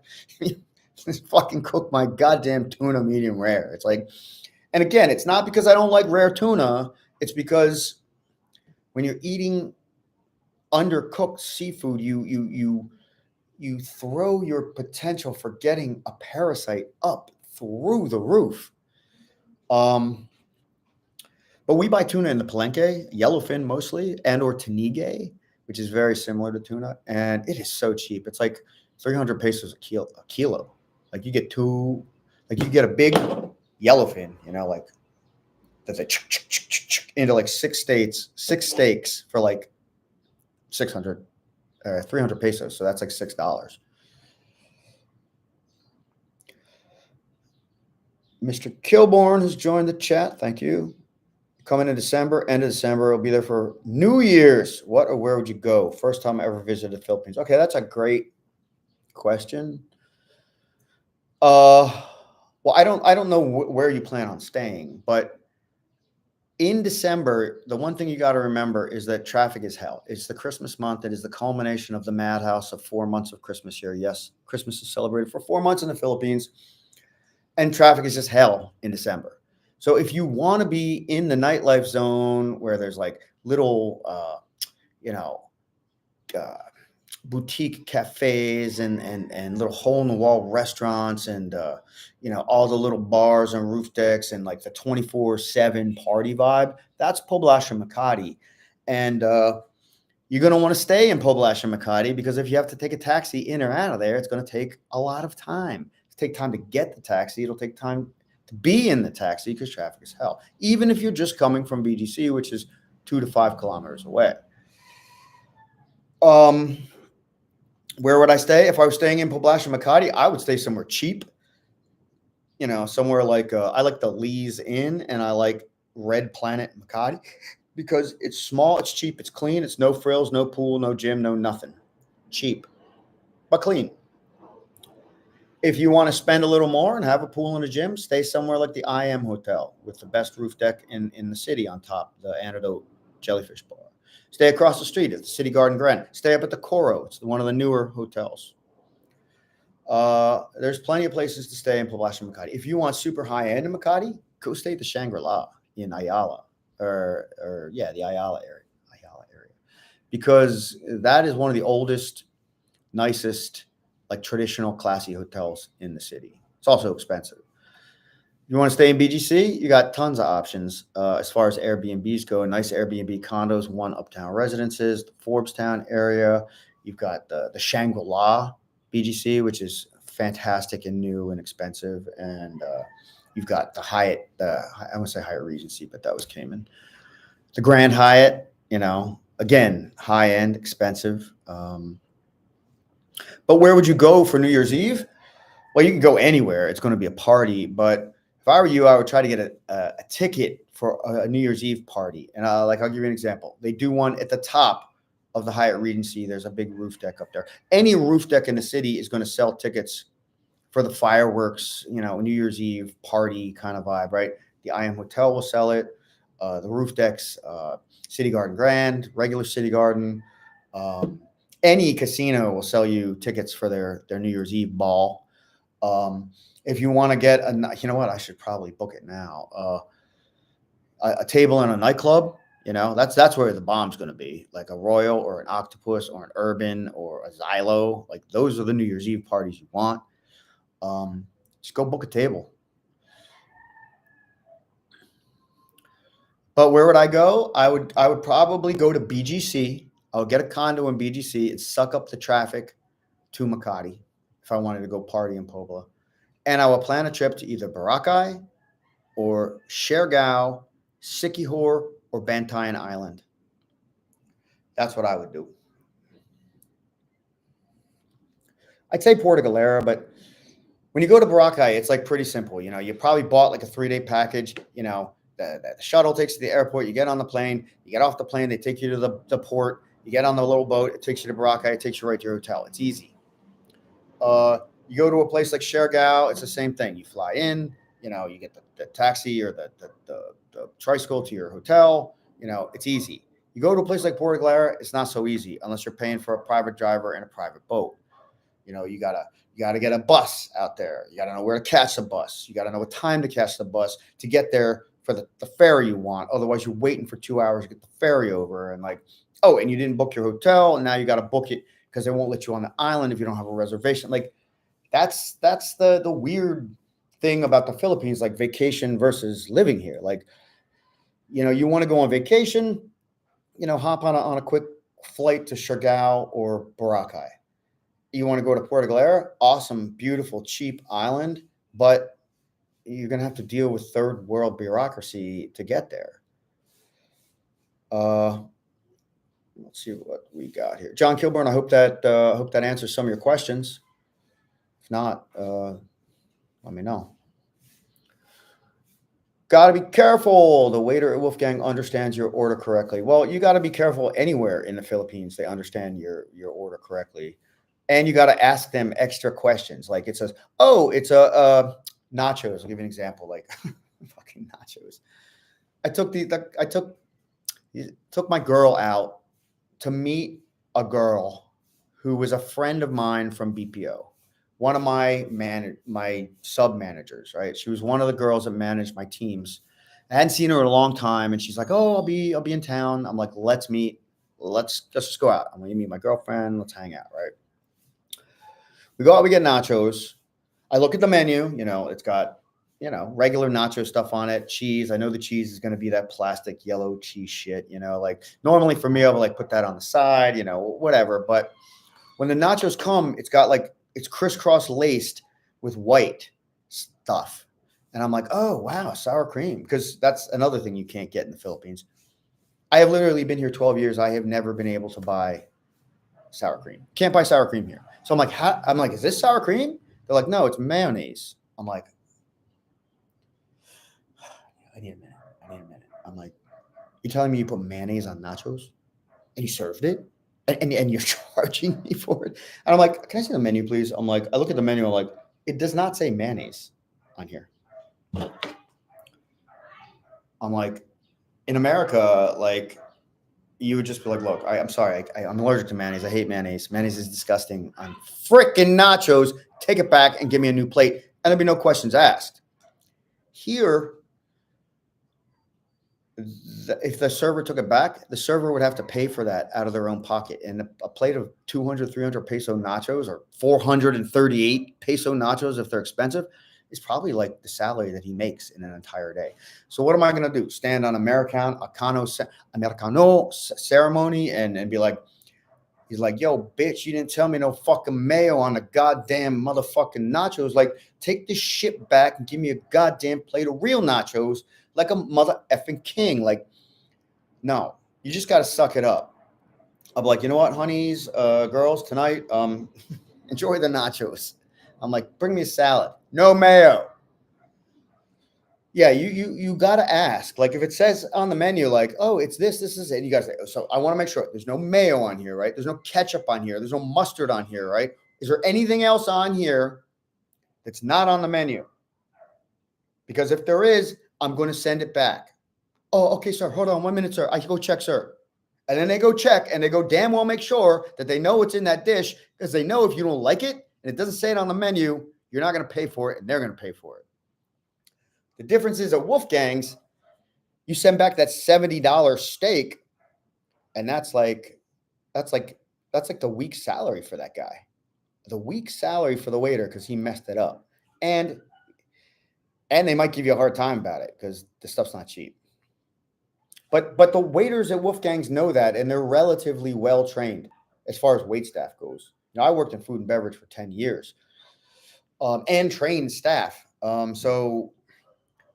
just fucking cook my goddamn tuna medium rare. It's like, and again, it's not because I don't like rare tuna. It's because when you're eating undercooked seafood, you throw your potential for getting a parasite up through the roof. But we buy tuna in the Palenque, yellowfin mostly, and or tanige, which is very similar to tuna, and it is so cheap. It's like 300 pesos a kilo. Like you get two, like you get a big yellowfin, like that's like into like six steaks for like 600, 300 pesos. So that's like $6. Mr. Kilborn has joined the chat. Thank you. Coming in December, end of December. I'll be there for New Year's. What or where would you go? First time I ever visited the Philippines. Okay, that's a great question. Well, I don't know where you plan on staying, but in December, the one thing you got to remember is that traffic is hell. It's the Christmas month. It is the culmination of the madhouse of 4 months of Christmas here. Yes, Christmas is celebrated for 4 months in the Philippines, and traffic is just hell in December. So if you want to be in the nightlife zone where there's like little, boutique cafes and little hole in the wall restaurants and, all the little bars and roof decks and like the 24/7 party vibe, that's Poblacion Makati. And you're going to want to stay in Poblacion Makati because if you have to take a taxi in or out of there, it's going to take a lot of time. It'll take time to get the taxi. It'll take time to be in the taxi because traffic is hell, even if you're just coming from BGC, which is 2 to 5 kilometers away. Where would I stay? If I was staying in Poblacion Makati, I would stay somewhere cheap, somewhere like I like the Lee's Inn and I like Red Planet Makati because it's small, it's cheap, it's clean, it's no frills, no pool, no gym, no nothing. Cheap, but clean. If you want to spend a little more and have a pool and a gym, stay somewhere like the IM Hotel with the best roof deck in the city on top, the Antidote Jellyfish Bar. Stay across the street at the City Garden Grand. Stay up at the Coro. It's one of the newer hotels. There's plenty of places to stay in Poblacion Makati. If you want super high end in Makati, go stay at the Shangri-La in Ayala or the Ayala area, because that is one of the oldest, nicest, like traditional classy hotels in the city. It's also expensive. If you want to stay in BGC, you got tons of options as far as Airbnbs go. Nice Airbnb condos, one uptown residences, the Forbestown area. You've got the Shangri-La BGC, which is fantastic and new and expensive. And you've got the Hyatt, I won't say Hyatt Regency, but that was Cayman. The Grand Hyatt, again, high end, expensive. But where would you go for New Year's Eve? Well, you can go anywhere. It's going to be a party. But if I were you, I would try to get a ticket for a New Year's Eve party. And I'll give you an example. They do one at the top of the Hyatt Regency. There's a big roof deck up there. Any roof deck in the city is going to sell tickets for the fireworks, New Year's Eve party kind of vibe, right? The IM Hotel will sell it. The roof decks, City Garden Grand, regular City Garden. Any casino will sell you tickets for their New Year's Eve ball. If you want to get you know what? I should probably book it now. a table in a nightclub. That's where the bomb's going to be, like a Royal or an Octopus or an Urban or a Xylo. Like those are the New Year's Eve parties you want. Just go book a table. But where would I go? I would probably go to BGC. I would get a condo in BGC and suck up the traffic to Makati if I wanted to go party in Pobla. And I will plan a trip to either Boracay or Siargao, Siquijor, or Bantayan Island. That's what I would do. I'd say Puerto Galera, but when you go to Boracay, it's like pretty simple. You probably bought like a 3-day package. The shuttle takes you to the airport. You get on the plane. You get off the plane. They take you to the port. You get on the little boat. It takes you to Boracay. It takes you right to your hotel. It's easy. You go to a place like Siargao. It's the same thing. You fly in. You get the taxi or the tricycle to your hotel. It's easy. You go to a place like Puerto Galera, it's not so easy unless you're paying for a private driver and a private boat. You gotta get a bus out there. You gotta know where to catch the bus. You gotta know what time to catch the bus to get there for the ferry you want. Otherwise, you're waiting for 2 hours to get the ferry over. And and you didn't book your hotel, and now you got to book it because they won't let you on the island if you don't have a reservation. That's the weird thing about the Philippines, like vacation versus living here. You want to go on vacation, hop on a quick flight to Siargao or Boracay. You want to go to Puerto Galera, awesome, beautiful, cheap island, but you're going to have to deal with third world bureaucracy to get there. Let's see what we got here. John Kilburn, I hope that answers some of your questions. If not, let me know. Got to be careful. The waiter at Wolfgang understands your order correctly. Well, you got to be careful anywhere in the Philippines. They understand your order correctly. And you got to ask them extra questions. Like it says, oh, it's a nachos. I'll give you an example. Like fucking nachos. I took my girl out to meet a girl who was a friend of mine from BPO. One of my sub managers, right? She was one of the girls that managed my teams. I hadn't seen her in a long time, and she's like, "Oh, I'll be in town." I'm like, "Let's meet. Let's just go out. I'm gonna meet my girlfriend. Let's hang out." Right? We go out. We get nachos. I look at the menu. It's got regular nacho stuff on it. Cheese. I know the cheese is gonna be that plastic yellow cheese shit. Normally for me, I would put that on the side. Whatever. But when the nachos come, it's crisscross laced with white stuff. And I'm like, oh, wow, sour cream. Because that's another thing you can't get in the Philippines. I have literally been here 12 years. I have never been able to buy sour cream. Can't buy sour cream here. So I'm like, is this sour cream? They're like, no, it's mayonnaise. I'm like, I need a minute. I'm like, you're telling me you put mayonnaise on nachos and you served it? And you're charging me for it. And I'm like, can I see the menu, please? I'm like, I look at the menu. I'm like, it does not say mayonnaise on here. I'm like, in America, you would just be like, look, I'm sorry. I'm allergic to mayonnaise. I hate mayonnaise. Mayonnaise is disgusting. On freaking nachos. Take it back and give me a new plate. And there'll be no questions asked. Here, if the server took it back, the server would have to pay for that out of their own pocket. And a plate of 200, 300 peso nachos or 438 peso nachos, if they're expensive, is probably like the salary that he makes in an entire day. So what am I going to do? Stand on Americano ceremony and be like, he's like, yo, bitch, you didn't tell me no fucking mayo on the goddamn motherfucking nachos. Take this shit back and give me a goddamn plate of real nachos like a mother effing king. No, you just got to suck it up. I'm like, you know what, honeys, girls, tonight, enjoy the nachos. I'm like, bring me a salad. No mayo. Yeah, you got to ask. If it says on the menu, oh, it's this is it. You got to say, so I want to make sure there's no mayo on here, right? There's no ketchup on here. There's no mustard on here, right? Is there anything else on here that's not on the menu? Because if there is, I'm going to send it back. Oh, okay, sir. Hold on 1 minute, sir. I can go check, sir. And then they go check and they go damn well make sure that they know what's in that dish, because they know if you don't like it and it doesn't say it on the menu, you're not going to pay for it and they're going to pay for it. The difference is at Wolfgang's, You send back that $70 steak, and that's like the week's salary for that guy. The week's salary for the waiter because he messed it up. And they might give you a hard time about it because the stuff's not cheap. But the waiters at Wolfgang's know that, and they're relatively well trained as far as wait staff goes. I worked in food and beverage for 10 years, and trained staff. So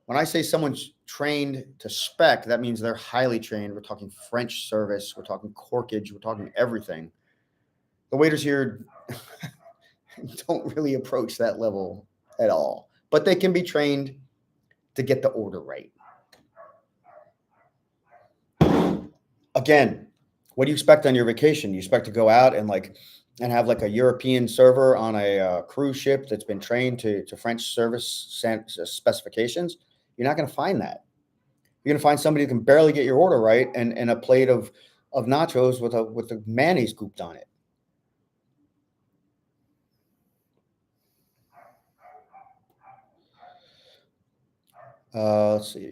when I say someone's trained to spec, that means they're highly trained. We're talking French service, we're talking corkage, we're talking everything. The waiters here don't really approach that level at all, but they can be trained to get the order right. Again, what do you expect on your vacation? You expect to go out and have like a European server on a cruise ship that's been trained to French service specifications? You're not going to find that. You're going to find somebody who can barely get your order right and a plate of nachos with the mayonnaise gooped on it. Let's see.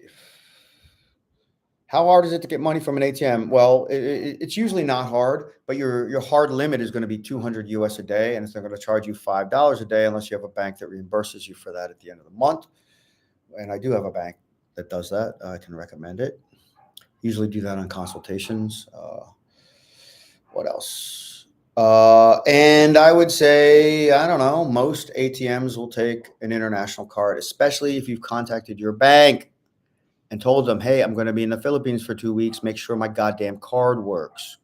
How hard is it to get money from an ATM? Well, it's usually not hard, but your hard limit is going to be 200 US a day, and it's not going to charge you $5 a day unless you have a bank that reimburses you for that at the end of the month. And I do have a bank that does that. I can recommend it. Usually do that on consultations. What else? And I would say, I don't know, most ATMs will take an international card, especially if you've contacted your bank and told them, hey, I'm going to be in the Philippines for 2 weeks. Make sure my goddamn card works,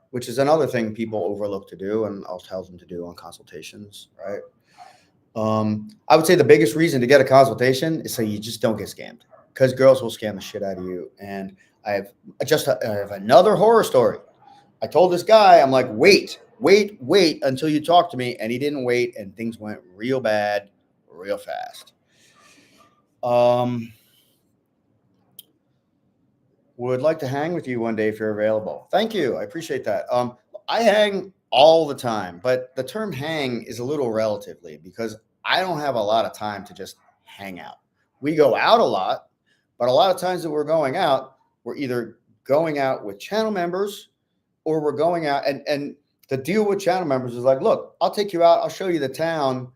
which is another thing people overlook to do, and I'll tell them to do on consultations, right? I would say the biggest reason to get a consultation is so you just don't get scammed, because girls will scam the shit out of you. And I have another horror story. I told this guy, I'm like, wait until you talk to me. And he didn't wait, and things went real bad, real fast. Would like to hang with you one day if you're available. Thank you. I appreciate that. I hang all the time, but the term hang is a little relatively because I don't have a lot of time to just hang out. We go out a lot, but a lot of times that we're going out, we're either going out with channel members or we're going out and the deal with channel members is like, look, I'll take you out. I'll show you the town.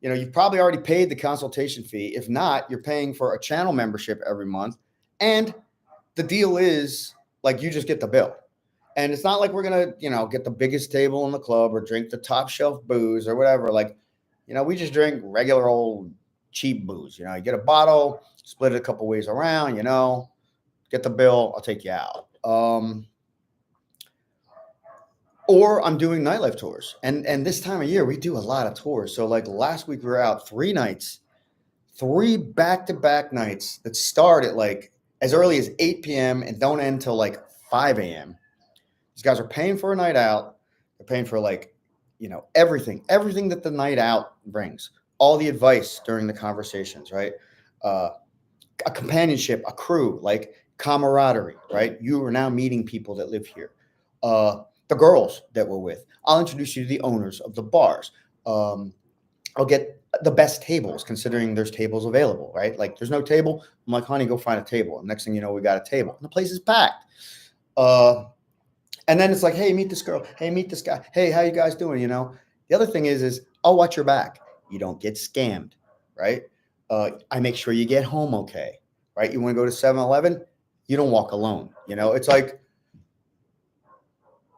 You've probably already paid the consultation fee. If not, you're paying for a channel membership every month. And the deal is like, you just get the bill. And it's not like we're going to, get the biggest table in the club or drink the top shelf booze or whatever. Like, we just drink regular old cheap booze. You get a bottle, split it a couple ways around, get the bill. I'll take you out. Or I'm doing nightlife tours. And this time of year, we do a lot of tours. So like last week we were out 3 nights, 3 back-to-back nights that start at like as early as 8 p.m. and don't end till like 5 a.m. These guys are paying for a night out. They're paying for everything that the night out brings, all the advice during the conversations, right? A companionship, a crew, like camaraderie, right? You are now meeting people that live here. The girls that we're with, I'll introduce you to the owners of the bars. I'll get the best tables, considering there's tables available, right? Like there's no table. I'm like, honey, go find a table. And next thing you know, we got a table and the place is packed. And then it's like, hey, meet this girl. Hey, meet this guy. Hey, how you guys doing? The other thing is I'll watch your back. You don't get scammed, right? I make sure you get home okay, right? You want to go to 7-Eleven, you don't walk alone.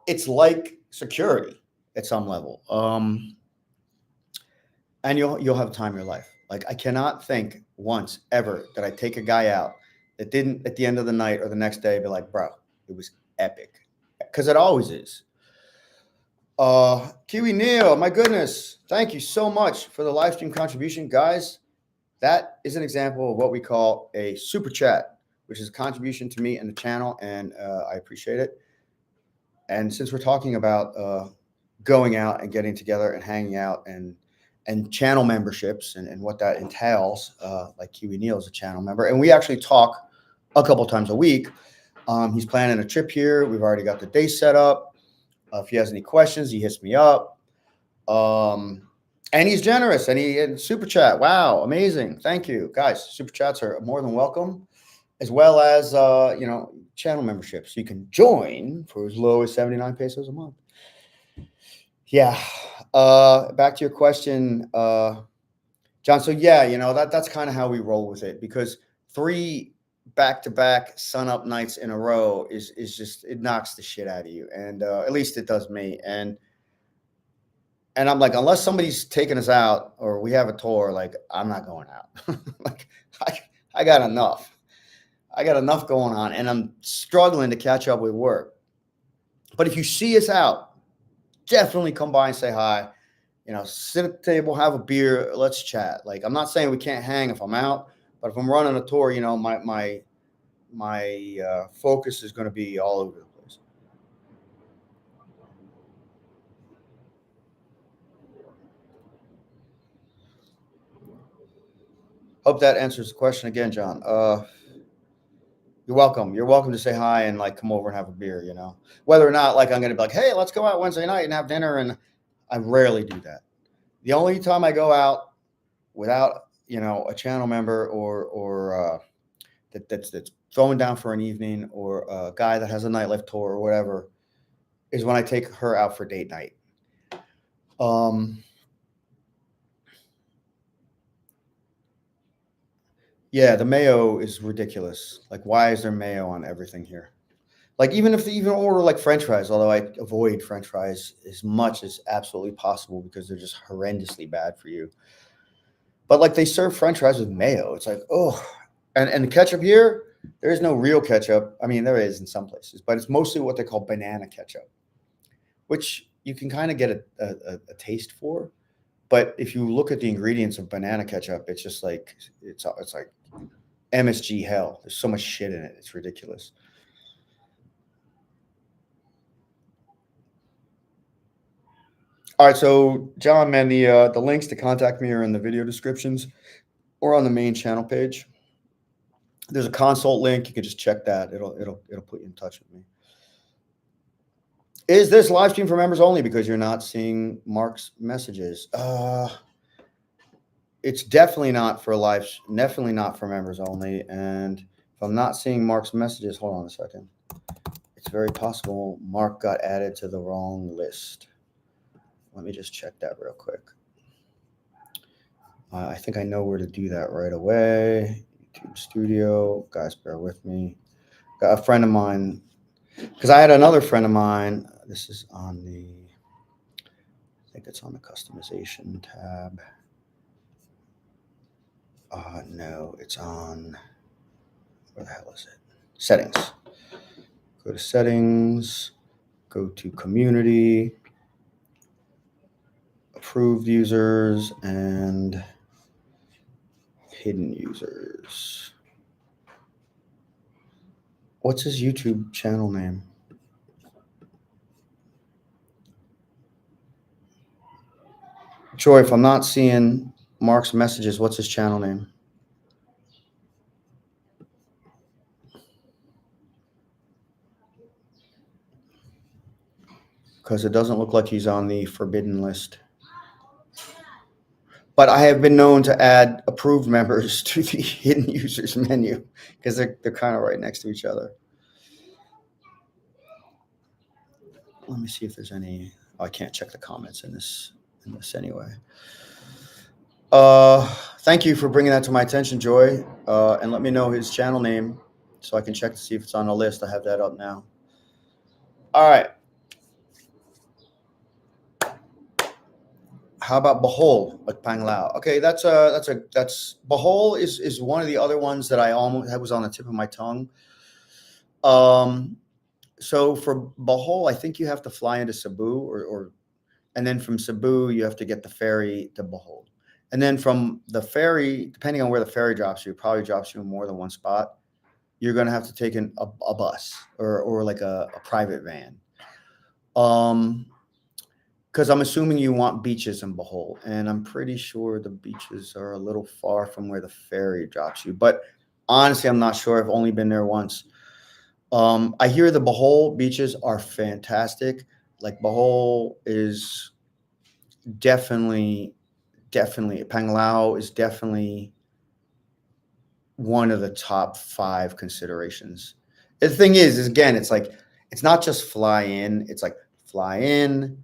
It's like security at some level. And you'll have time in your life. Like I cannot think once ever that I take a guy out that didn't at the end of the night or the next day be like, bro, it was epic. Because it always is. Kiwi Neil, my goodness. Thank you so much for the live stream contribution. Guys, that is an example of what we call a super chat, which is a contribution to me and the channel. And I appreciate it. And since we're talking about going out and getting together and hanging out and channel memberships and what that entails, like Kiwi Neil is a channel member. And we actually talk a couple times a week. He's planning a trip here. We've already got the day set up. If he has any questions, he hits me up. And he's generous and super chat. Wow, amazing. Thank you. Guys, super chats are more than welcome, as well as channel memberships. You can join for as low as 79 pesos a month. Yeah. Back to your question, John. So yeah, that's kind of how we roll with it, because 3 back-to-back sun up nights in a row is just, it knocks the shit out of you, and at least it does me. And I'm like, unless somebody's taking us out or we have a tour, like, I'm not going out. Like, I got enough. I got enough going on, and I'm struggling to catch up with work. But if you see us out, definitely come by and say hi. Sit at the table, have a beer, let's chat. Like, I'm not saying we can't hang if I'm out, but if I'm running a tour, my focus is going to be all over the place. Hope that answers the question again, John. You're welcome. You're welcome to say hi and like come over and have a beer. Whether or not like I'm going to be like, hey, let's go out Wednesday night and have dinner, and I rarely do that. The only time I go out without a channel member or that's throwing down for an evening, or a guy that has a nightlife tour or whatever, is when I take her out for date night. Yeah, the mayo is ridiculous. Like, why is there mayo on everything here? Like, even if they even order like French fries, although I avoid French fries as much as absolutely possible because they're just horrendously bad for you. But like, they serve French fries with mayo. It's like, oh, and the ketchup here, there is no real ketchup. I mean, there is in some places, but it's mostly what they call banana ketchup, which you can kind of get a taste for. But if you look at the ingredients of banana ketchup, it's just like it's like MSG hell. There's so much shit in it. It's ridiculous. All right, so John, man, the links to contact me are in the video descriptions or on the main channel page. There's a consult link. You can just check that. It'll put you in touch with me. Is this live stream for members only because you're not seeing Mark's messages? It's definitely not for definitely not for members only. And if I'm not seeing Mark's messages, hold on a second. It's very possible Mark got added to the wrong list. Let me just check that real quick. I think I know where to do that right away. YouTube Studio. Guys, bear with me. Got a friend of mine, because I had another friend of mine. This is on I think it's on the customization tab. No, it's on, where the hell is it? Settings. Go to settings, go to community, approved users, and hidden users. What's his YouTube channel name? Joy, if I'm not seeing Mark's messages, what's his channel name? Because it doesn't look like he's on the forbidden list. But I have been known to add approved members to the hidden users menu because they're kind of right next to each other. Let me see if there's any. Oh, I can't check the comments in this anyway. Thank you for bringing that to my attention, Joy. And let me know his channel name so I can check to see if it's on the list. I have that up now. All right. How about Bohol, like Panglao? Okay, that's Bohol is one of the other ones that I almost was on the tip of my tongue. So for Bohol, I think you have to fly into Cebu, and then from Cebu you have to get the ferry to Bohol, and then from the ferry, depending on where the ferry drops you, it probably drops you in more than one spot. You're going to have to take a bus or like a private van. Because I'm assuming you want beaches in Bohol, and I'm pretty sure the beaches are a little far from where the ferry drops you. But honestly, I'm not sure. I've only been there once. I hear the Bohol beaches are fantastic. Like, Bohol is definitely Panglao is definitely one of the top 5 considerations. The thing is again, it's like it's not just fly in. It's like fly in,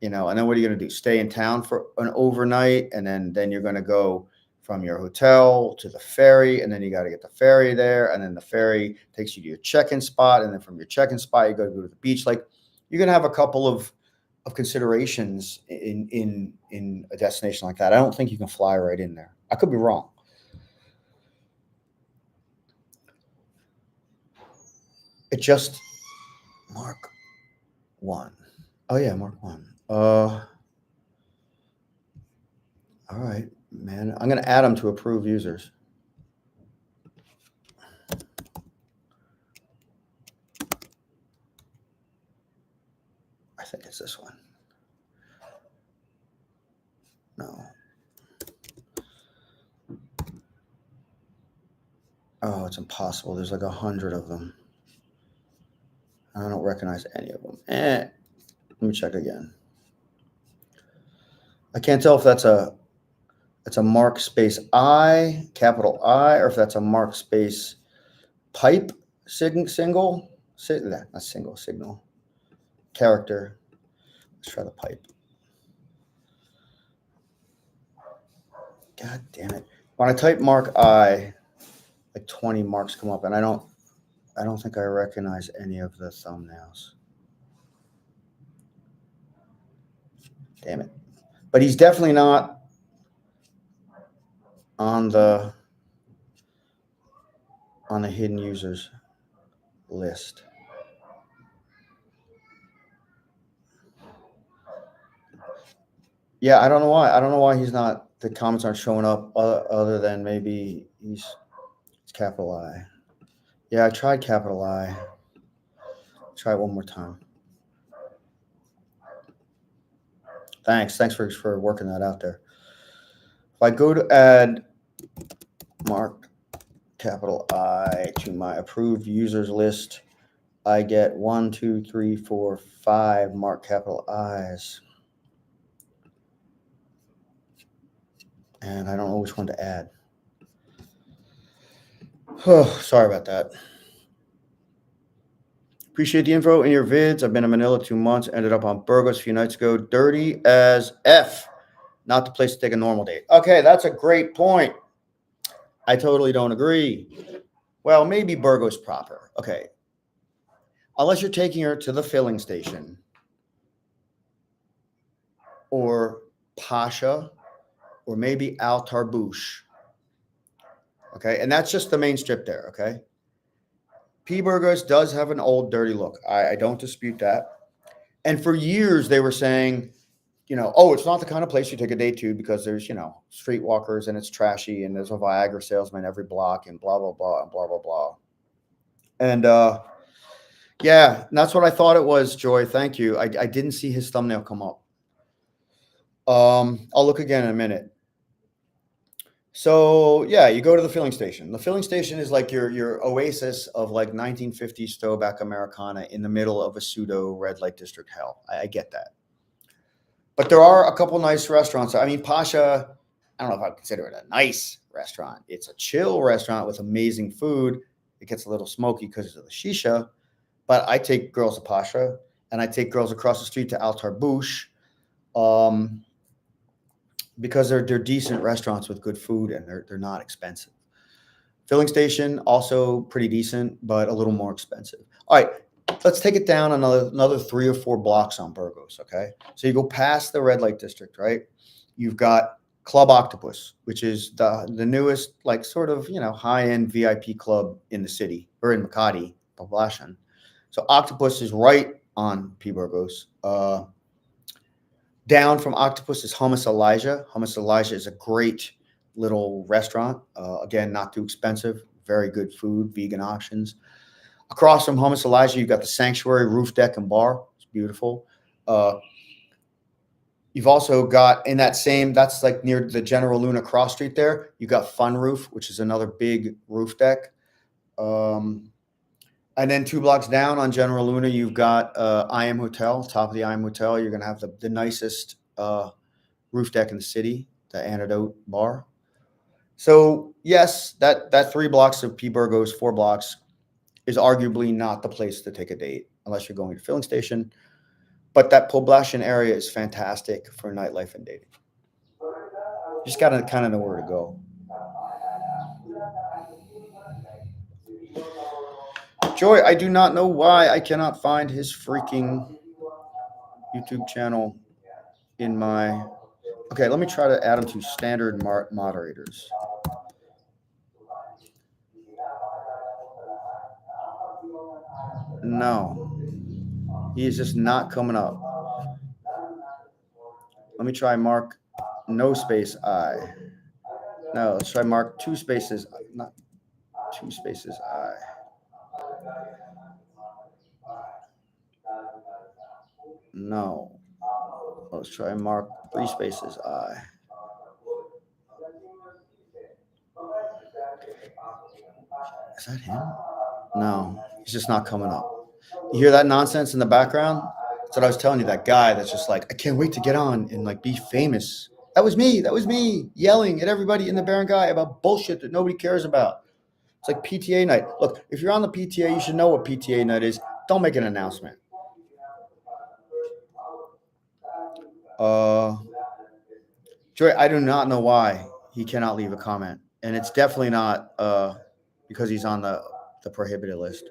and then what are you going to do? Stay in town for an overnight, and then you're going to go from your hotel to the ferry, and then you got to get the ferry there, and then the ferry takes you to your check-in spot, and then from your check-in spot you go to the beach. Like you're going to have a couple of considerations in a destination like that. I don't think you can fly right in there. I could be wrong. It just Mark 1. Oh yeah, Mark 1. All right, man. I'm gonna add them to approved users. I think it's this one. No. Oh, it's impossible. There's like 100 of them. I don't recognize any of them. Let me check again. I can't tell if that's a mark space I, capital I, or if that's a mark space pipe single. Not single, signal. Character. Let's try the pipe. God damn it. When I type mark I, like 20 marks come up, and I don't think I recognize any of the thumbnails. Damn it. But he's definitely not on the hidden users list. Yeah, I don't know why. I don't know why he's not. The comments aren't showing up. Other than maybe it's capital I. Yeah, I tried capital I. Try it one more time. Thanks for working that out there. If I go to add mark capital I to my approved users list, I get 1, 2, 3, 4, 5 mark capital I's. And I don't know which one to add. Oh, sorry about that. Appreciate the info in your vids. I've been in Manila 2 months, ended up on Burgos a few nights ago. Dirty as F. Not the place to take a normal date. Okay, that's a great point. I totally don't agree. Well, maybe Burgos proper. Okay. Unless you're taking her to the filling station or Pasha or maybe Al Tarbouche. Okay, and that's just the main strip there, okay? P. Burgos does have an old, dirty look. I don't dispute that. And for years, they were saying, oh, it's not the kind of place you take a date to because there's, streetwalkers and it's trashy and there's a Viagra salesman every block and blah, blah, blah, and blah, blah, blah. And yeah, that's what I thought it was, Joy. Thank you. I didn't see his thumbnail come up. I'll look again in a minute. So yeah, you go to the filling station. The filling station is like your oasis of like 1950s throwback Americana in the middle of a pseudo red light district hell. I get that. But there are a couple nice restaurants. I mean, Pasha, I don't know if I'd consider it a nice restaurant. It's a chill restaurant with amazing food. It gets a little smoky because of the shisha. But I take girls to Pasha, and I take girls across the street to Al Tarbouche. Because they're decent restaurants with good food and they're not expensive. Filling station also pretty decent, but a little more expensive. All right, let's take it down another 3 or 4 blocks on Burgos. Okay, so you go past the red light district, right? You've got Club Octopus, which is the newest, like sort of high end VIP club in the city or in Makati, Poblacion. So Octopus is right on P Burgos. Down from Octopus is Hummus Elijah. Hummus Elijah is a great little restaurant. Again, not too expensive. Very good food, vegan options. Across from Hummus Elijah, you've got the Sanctuary Roof Deck and Bar. It's beautiful. You've also got in that same, that's like near the General Luna cross street there, you've got Fun Roof, which is another big roof deck. And then 2 blocks down on General Luna, you've got I Am Hotel, top of the I Am Hotel. You're going to have the nicest roof deck in the city, the Antidote Bar. So yes, that 3 blocks of P Burgos, 4 blocks is arguably not the place to take a date unless you're going to filling station. But that Poblacion area is fantastic for nightlife and dating. You just gotta kind of know where to go. Joy, I do not know why I cannot find his freaking YouTube channel in my. Okay, let me try to add him to standard moderators. No, he is just not coming up. Let me try Mark, no space I. No, let's try Mark 2 spaces, not 2 spaces I. No, let's try Mark 3 spaces I. Is that him? No, he's just not coming up. You hear that nonsense in the background? That's what I was telling you. That guy that's just like, I can't wait to get on and like be famous. That was me. That was me yelling at everybody in the barangay about bullshit that nobody cares about. It's like PTA night. Look, if you're on the PTA, you should know what PTA night is. Don't make an announcement. Joy, I do not know why he cannot leave a comment, and it's definitely not because he's on the prohibited list.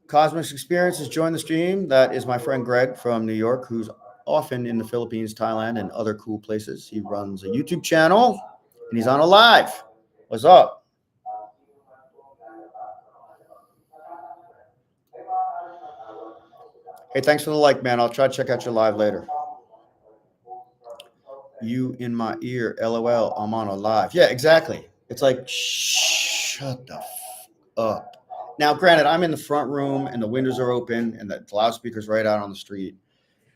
Cosmos Experience has joined the stream. That is my friend Greg from New York, who's often in the Philippines, Thailand, and other cool places. He runs a YouTube channel, and he's on a live. What's up? Hey, thanks for the like, man. I'll try to check out your live later. You in my ear, LOL. I'm on a live. Yeah, exactly. It's like, shut the up. Now, granted, I'm in the front room and the windows are open and the loudspeaker's right out on the street.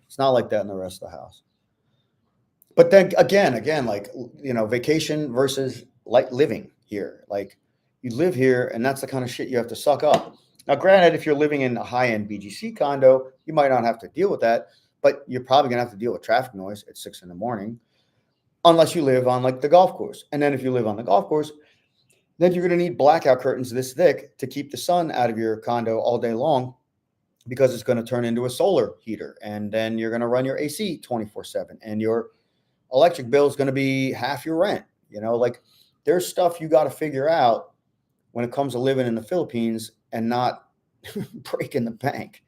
It's not like that in the rest of the house. But then again, like, vacation versus like living here. Like, you live here and that's the kind of shit you have to suck up. Now, granted, if you're living in a high-end BGC condo, you might not have to deal with that, but you're probably gonna have to deal with traffic noise at 6 a.m, unless you live on like the golf course. And then if you live on the golf course, then you're going to need blackout curtains this thick to keep the sun out of your condo all day long, because it's going to turn into a solar heater. And then you're going to run your AC 24/7, and your electric bill is going to be half your rent. Like, there's stuff you got to figure out when it comes to living in the Philippines and not breaking the bank.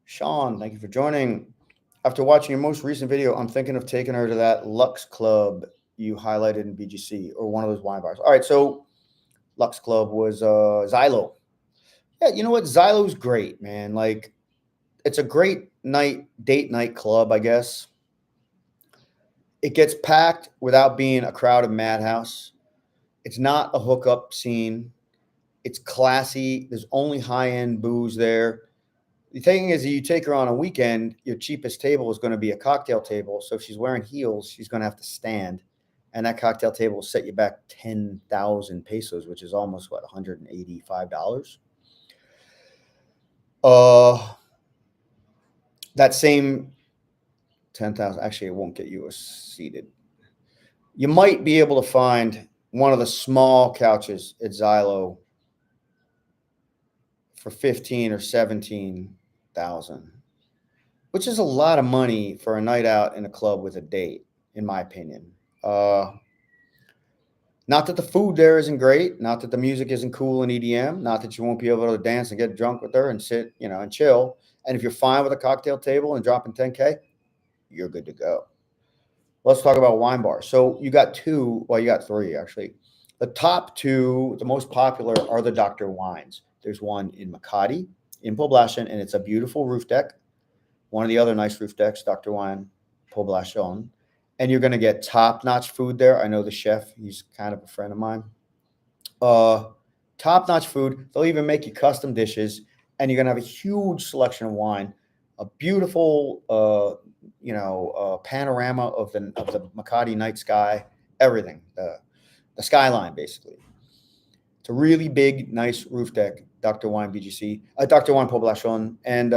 Sean, thank you for joining. After watching your most recent video, I'm thinking of taking her to that Lux Club you highlighted in BGC, or one of those wine bars. All right, so Lux Club was Xylo. Yeah, you know what? Xylo's great, man. Like, it's a great date night club, I guess. It gets packed without being a crowded madhouse. It's not a hookup scene. It's classy. There's only high-end booze there. The thing is, you take her on a weekend, your cheapest table is going to be a cocktail table. So if she's wearing heels, she's going to have to stand. And that cocktail table will set you back 10,000 pesos, which is almost, what, $185? That same 10,000, actually, it won't get you a seated. You might be able to find one of the small couches at Xylo for 15 or 17,000, which is a lot of money for a night out in a club with a date, in my opinion. Not that the food there isn't great, not that the music isn't cool in EDM, not that you won't be able to dance and get drunk with her and sit, and chill. And if you're fine with a cocktail table and dropping 10K, you're good to go. Let's talk about wine bars. So you got three, actually. The top two, the most popular, are the Dr. Wines. There's one in Makati, in Poblacion, and it's a beautiful roof deck. One of the other nice roof decks, Dr. Wine, Poblacion. And you're going to get top-notch food there. I know the chef. He's kind of a friend of mine. Top-notch food. They'll even make you custom dishes. And you're going to have a huge selection of wine. A beautiful, panorama of the Makati night sky. Everything. The skyline, basically. It's a really big, nice roof deck, Dr. Wine BGC. Dr. Wine Poblacion. And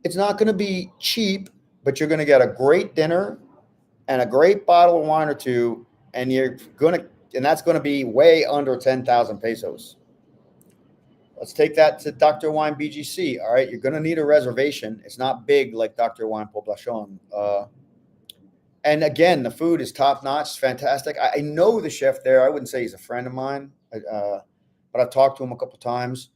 it's not going to be cheap, but you're going to get a great dinner and a great bottle of wine or two, and that's going to be way under 10,000 pesos. Let's take that to Dr. Wine BGC. All right, you're going to need a reservation. It's not big like Dr. Wine Poblacion. And again, the food is top notch. It's fantastic. I know the chef there. I wouldn't say he's a friend of mine, but I've talked to him a couple times.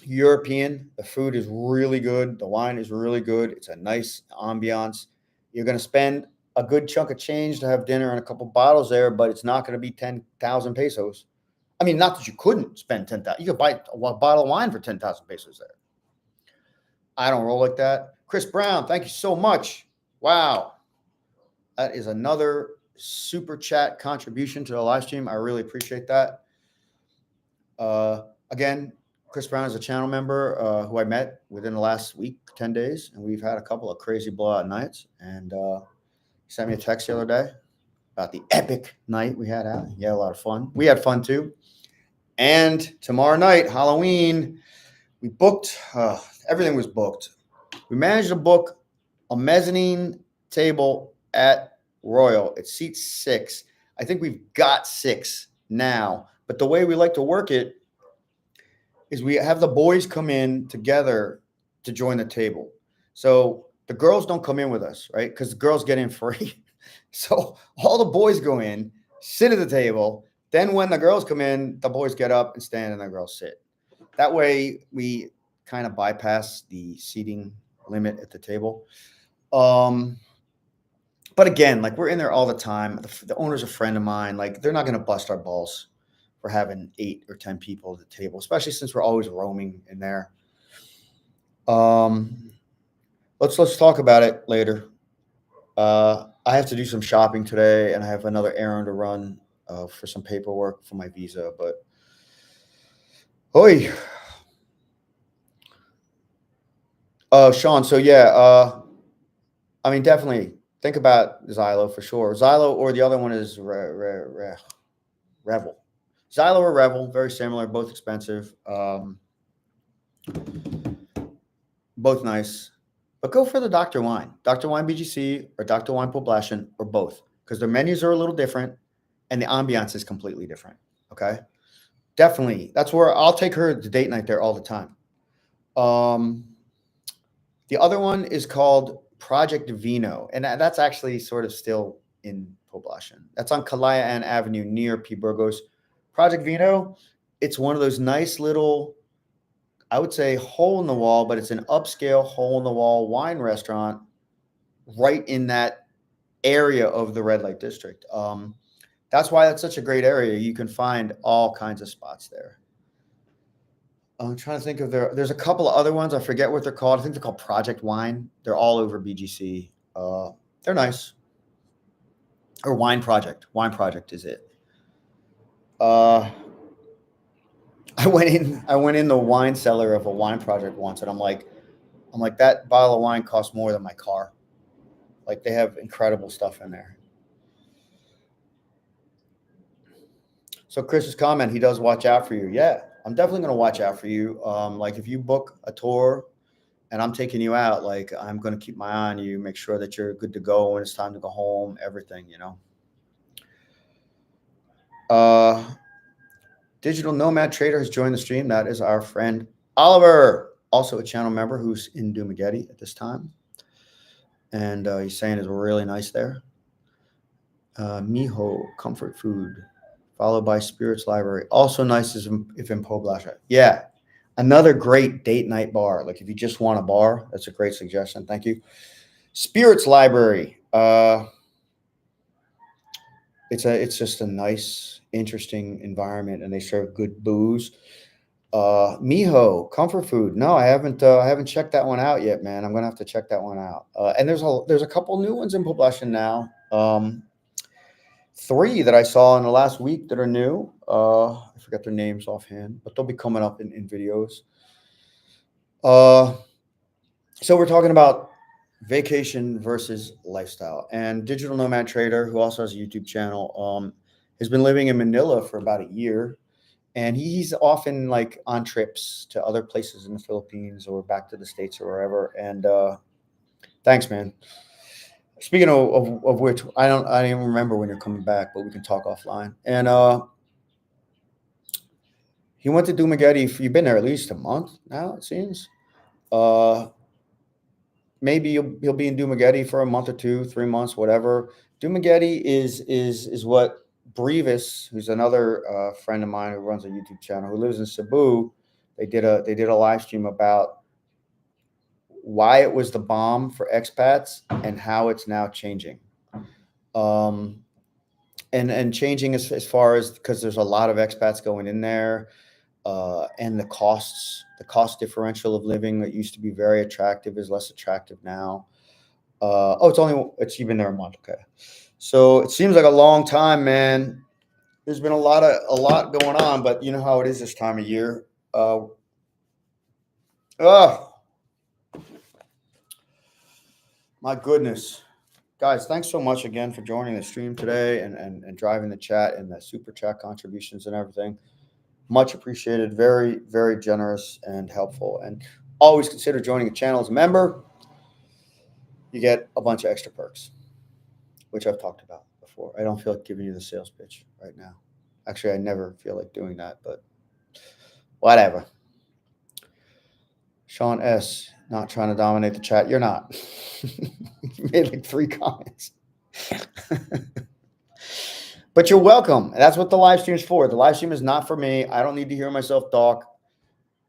European. The food is really good. The wine is really good. It's a nice ambiance. You're going to spend a good chunk of change to have dinner and a couple bottles there, but it's not going to be 10,000 pesos. I mean, not that you couldn't spend 10,000. You could buy a bottle of wine for 10,000 pesos there. I don't roll like that. Chris Brown, thank you so much. Wow. That is another super chat contribution to the live stream. I really appreciate that. Again, Chris Brown is a channel member who I met within the last week, 10 days, and we've had a couple of crazy blowout nights. And he sent me a text the other day about the epic night we had out. He had a lot of fun. We had fun too. And tomorrow night, Halloween, we booked, everything was booked. We managed to book a mezzanine table at Royal. It seats 6. I think we've got 6 now. But the way we like to work it is we have the boys come in together to join the table. So the girls don't come in with us, right? Because the girls get in free. So all the boys go in, sit at the table. Then when the girls come in, the boys get up and stand and the girls sit. That way we kind of bypass the seating limit at the table. But again, like we're in there all the time. The owner's a friend of mine. Like they're not going to bust our balls for having 8 or 10 people at the table, especially since we're always roaming in there. Let's talk about it later. I have to do some shopping today, and I have another errand to run for some paperwork for my visa. But Sean. So yeah, I mean, definitely think about Xylo for sure. Xylo, or the other one is Revel. Xylo or Revel, very similar, both expensive, both nice. But go for the Dr. Wine BGC, or Dr. Wine Poblacion, or both, because their menus are a little different and the ambiance is completely different. Okay, definitely, that's where I'll take her to date night there all the time. The other one is called Project Vino, and that's actually sort of still in Poblacion. That's on Calayan Avenue near P. Burgos. Project Vino, it's one of those nice little, I would say, hole in the wall, but it's an upscale hole in the wall wine restaurant right in that area of the red light district. That's why that's such a great area. You can find all kinds of spots there. I'm trying to think of there's a couple of other ones. I forget what they're called. I think they're called Project Wine. They're all over BGC. They're nice. Or Wine Project. Wine Project is it. I went in the wine cellar of a Wine Project once, and I'm like, that bottle of wine costs more than my car. Like, they have incredible stuff in there. So Chris's comment, he does watch out for you. Yeah, I'm definitely going to watch out for you. Like if you book a tour and I'm taking you out, like I'm going to keep my eye on you, make sure that you're good to go when it's time to go home, everything, Digital Nomad Trader has joined the stream. That is our friend Oliver, also a channel member who's in Dumageddon at this time. And he's saying it's really nice there. Miho, comfort food, followed by Spirits Library. Also nice if in Poblacion. Yeah, another great date night bar. Like if you just want a bar, that's a great suggestion. Thank you. Spirits Library. It's just a nice, interesting environment, and they serve good booze. Miho, comfort food. No, I haven't checked that one out yet, man. I'm gonna have to check that one out. And there's a couple new ones in Poblacion now. 3 that I saw in the last week that are new. I forgot their names offhand, but they'll be coming up in videos. So we're talking about vacation versus lifestyle. And Digital Nomad Trader, who also has a YouTube channel, has been living in Manila for about a year. And he's often like on trips to other places in the Philippines or back to the States or wherever. And Thanks, man. Speaking of which, I don't even remember when you're coming back, but we can talk offline. And he went to Dumagetti. You've been there at least a month now, it seems. Uh, Maybe he'll be in Dumagetti for a month or two, 3 months, whatever. Dumagetti is what Brevis, who's another friend of mine who runs a YouTube channel, who lives in Cebu. They did a live stream about why it was the bomb for expats and how it's now changing. Um, and changing as far as because there's a lot of expats going in there, and the cost differential of living that used to be very attractive is less attractive now. It's you've been there a month, okay? So it seems like a long time, man. There's been a lot going on, but you know how it is this time of year. Oh my goodness. Guys, thanks so much again for joining the stream today and driving the chat and the super chat contributions and everything. Much appreciated. Very, very generous and helpful. And always consider joining the channel as a member. You get a bunch of extra perks, which I've talked about before. I don't feel like giving you the sales pitch right now. Actually, I never feel like doing that, but whatever. Sean S., not trying to dominate the chat. You're not. You made like 3 comments. But you're welcome. That's what the live stream is for. The live stream is not for me. I don't need to hear myself talk.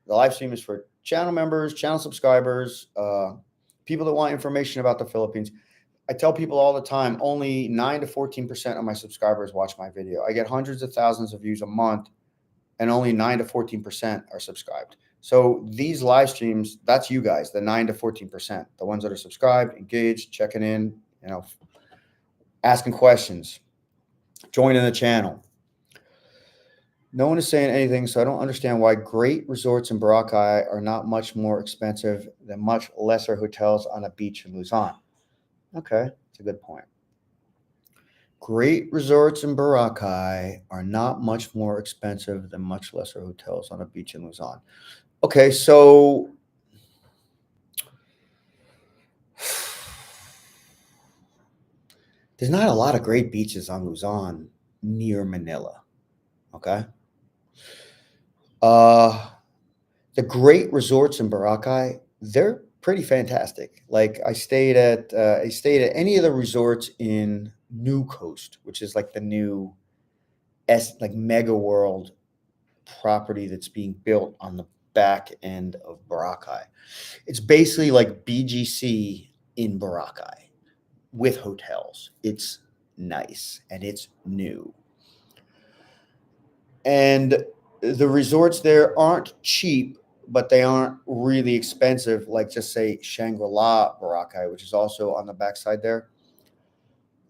The live stream is for channel members, channel subscribers, people that want information about the Philippines. I tell people all the time, only 9 to 14% of my subscribers watch my video. I get hundreds of thousands of views a month, and only 9 to 14% are subscribed. So these live streams, that's you guys, the 9 to 14%, the ones that are subscribed, engaged, checking in, asking questions, joining the channel. No one is saying anything, so I don't understand why great resorts in Boracay are not much more expensive than much lesser hotels on a beach in Luzon. Okay, that's a good point. Great resorts in Boracay are not much more expensive than much lesser hotels on a beach in Luzon. Okay, so there's not a lot of great beaches on Luzon near Manila. Okay. The great resorts in Boracay, they're pretty fantastic. Like I stayed at any of the resorts in New Coast, which is like the new like mega world property that's being built on the back end of Boracay. It's basically like BGC in Boracay with hotels. It's nice and it's new. And the resorts there aren't cheap, but they aren't really expensive, like just say Shangri-La Boracay, which is also on the backside there.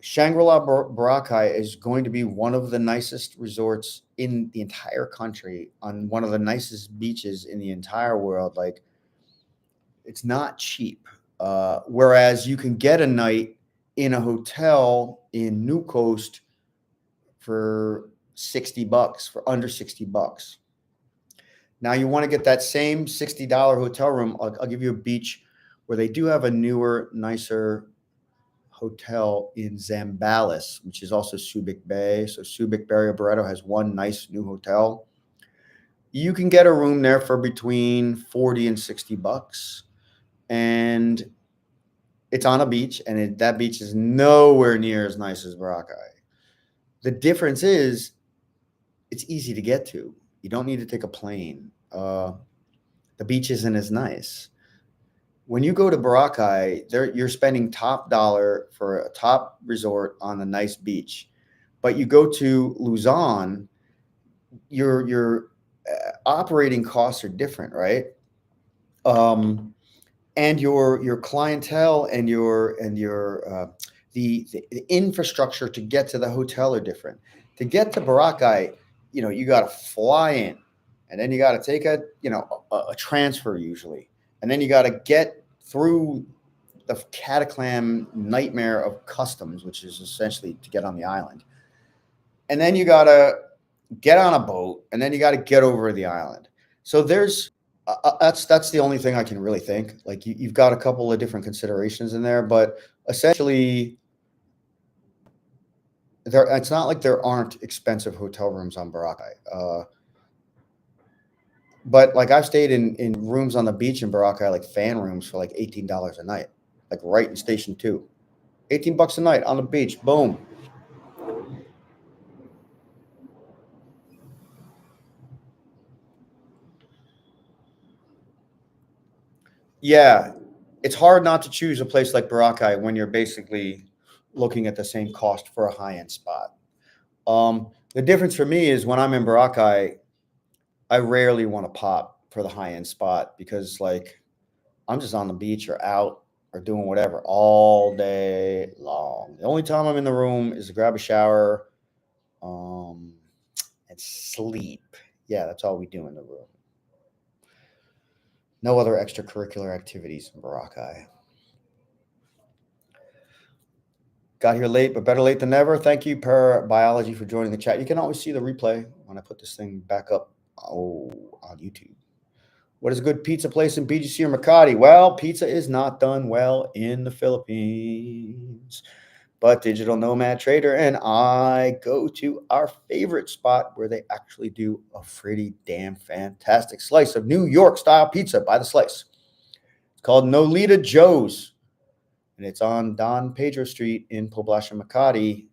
Shangri-La Boracay is going to be one of the nicest resorts in the entire country, on one of the nicest beaches in the entire world. Like, it's not cheap. Whereas you can get a night in a hotel in New Coast for $60, for under $60. Now you want to get that same $60 hotel room. I'll give you a beach where they do have a newer, nicer hotel in Zambales, which is also Subic Bay. So Subic Bay Barreto has one nice new hotel. You can get a room there for between $40 and $60, and it's on a beach, and that beach is nowhere near as nice as Boracay. The difference is it's easy to get to. You don't need to take a plane. The beach isn't as nice. When you go to Boracay, you're spending top dollar for a top resort on a nice beach. But you go to Luzon, your operating costs are different, right? And your clientele and the infrastructure to get to the hotel are different. To get to Boracay, you got to fly in, and then you got to take a transfer usually, and then you got to get through the cataclysm nightmare of customs, which is essentially to get on the island, and then you got to get on a boat, and then you got to get over the island. So there's That's the only thing I can really think. Like you've got a couple of different considerations in there, but essentially, it's not like there aren't expensive hotel rooms on Boracay. But like I've stayed in rooms on the beach in Boracay, like fan rooms for like $18 a night, like right in Station Two. $18 a night on the beach. Boom. Yeah, it's hard not to choose a place like Boracay when you're basically looking at the same cost for a high end spot. The difference for me is when I'm in Boracay, I rarely want to pop for the high end spot because like I'm just on the beach or out or doing whatever all day long. The only time I'm in the room is to grab a shower, um, and sleep. Yeah, that's all we do in the room. No other extracurricular activities in Boracay. Got here late, but better late than never. Thank you, Per Biology, for joining the chat. You can always see the replay when I put this thing back up on YouTube. What is a good pizza place in BGC or Makati? Well, pizza is not done well in the Philippines. But Digital Nomad Trader and I go to our favorite spot where they actually do a pretty damn fantastic slice of New York style pizza by the slice. It's called Nolita Joe's, and it's on Don Pedro Street in Poblacion, Makati,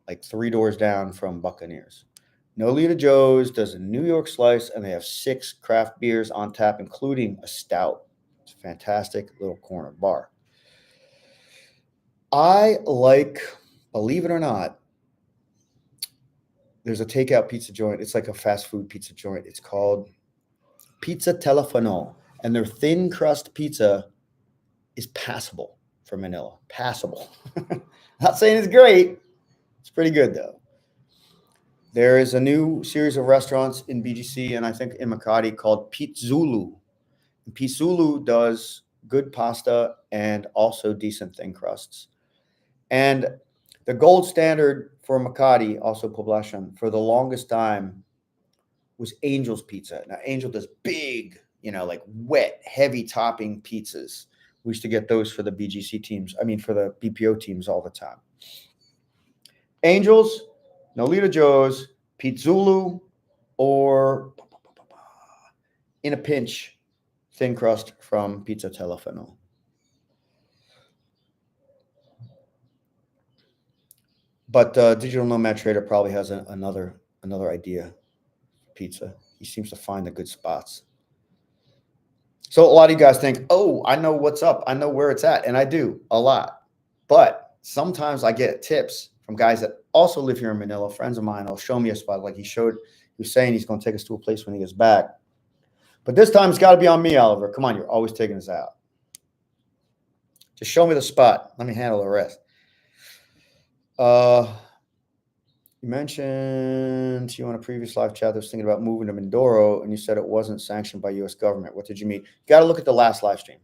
like 3 doors down from Buccaneers. Nolita Joe's does a New York slice, and they have 6 craft beers on tap, including a stout. It's a fantastic little corner bar. I like, believe it or not, there's a takeout pizza joint. It's like a fast food pizza joint. It's called Pizza Telefono, and their thin crust pizza is passable for Manila. Passable. Not saying it's great. It's pretty good though. There is a new series of restaurants in BGC and I think in Makati called Pete Zulu. And Pete Zulu does good pasta and also decent thin crusts. And the gold standard for Makati, also Poblacion, for the longest time was Angel's Pizza. Now, Angel does big, like wet, heavy topping pizzas. We used to get those for the BGC teams. I mean, for the BPO teams all the time. Angels, Nolita Joe's, Pete Zulu, or in a pinch, thin crust from Pizza Telefono. But Digital Nomad Trader probably has another idea. Pizza. He seems to find the good spots. So a lot of you guys think, oh, I know what's up. I know where it's at. And I do a lot. But sometimes I get tips from guys that also live here in Manila, friends of mine. They'll show me a spot. Like he was saying he's going to take us to a place when he gets back. But this time it's got to be on me, Oliver. Come on, you're always taking us out. Just show me the spot. Let me handle the rest. You mentioned you on a previous live chat that was thinking about moving to Mindoro, and you said it wasn't sanctioned by U.S. government. What did you mean? You got to look at the last live stream.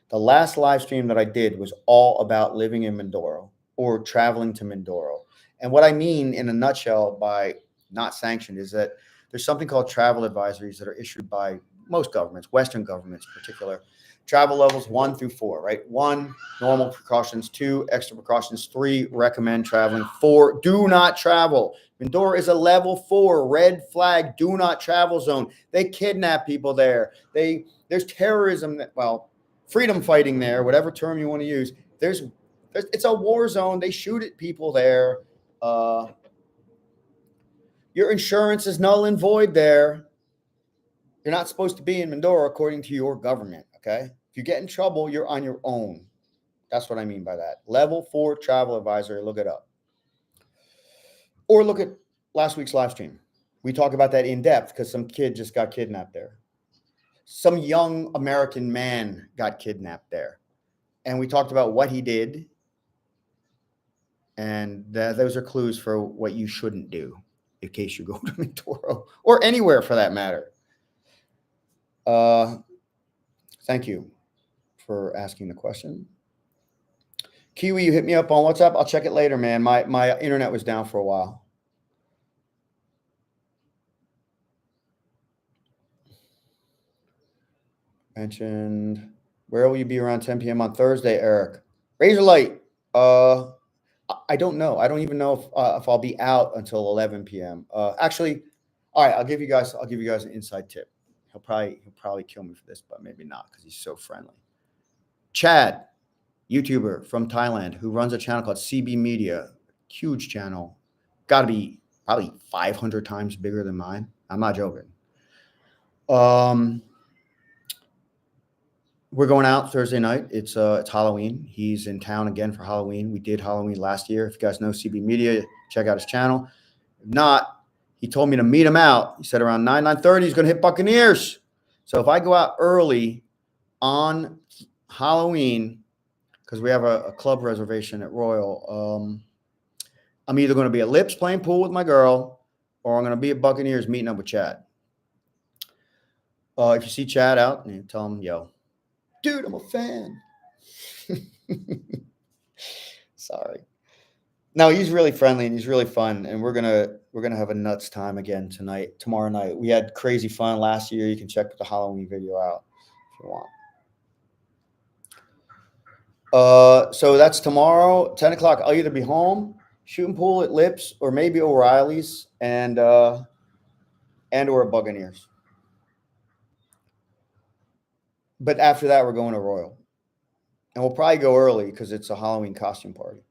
The last live stream that I did was all about living in Mindoro or traveling to Mindoro. And what I mean in a nutshell by not sanctioned is that there's something called travel advisories that are issued by most governments, Western governments in particular. Travel levels 1 through 4, right? 1, normal precautions. 2, extra precautions. 3, recommend traveling. 4, do not travel. Mindoro is a level 4, red flag, do not travel zone. They kidnap people there. There's terrorism, freedom fighting there, whatever term you want to use. It's a war zone. They shoot at people there. Your insurance is null and void there. You're not supposed to be in Mindoro according to your government, okay? If you get in trouble, you're on your own. That's what I mean by that. Level 4 travel advisory, look it up. Or look at last week's live stream. We talk about that in depth because some kid just got kidnapped there. Some young American man got kidnapped there. And we talked about what he did. And those are clues for what you shouldn't do in case you go to Mindoro or anywhere for that matter. Thank you for asking the question. Kiwi, you hit me up on WhatsApp. I'll check it later, man. My internet was down for a while. Mentioned, where will you be around 10 p.m. on Thursday, Eric? Razor Light. I don't know. I don't even know if I'll be out until 11 p.m. Actually, all right. I'll give you guys an inside tip. He'll probably kill me for this, but maybe not because he's so friendly. Chad, YouTuber from Thailand, who runs a channel called CB Media, huge channel, got to be probably 500 times bigger than mine. I'm not joking. We're going out Thursday night. It's Halloween. He's in town again for Halloween. We did Halloween last year. If you guys know CB Media, check out his channel. If not, he told me to meet him out. He said around 9:30 he's going to hit Buccaneers. So if I go out early on Halloween, because we have a club reservation at Royal, I'm either going to be at Lips playing pool with my girl, or I'm going to be at Buccaneers meeting up with Chad. If you see Chad out, you tell him, yo, dude, I'm a fan. Sorry. No, he's really friendly and he's really fun, and we're gonna have a nuts time again tomorrow night. We had crazy fun last year. You can check the Halloween video out if you want. So that's tomorrow, 10 o'clock. I'll either be home, shooting pool at Lips, or maybe O'Reilly's and or at Buccaneers. But after that, we're going to Royal. And we'll probably go early because it's a Halloween costume party.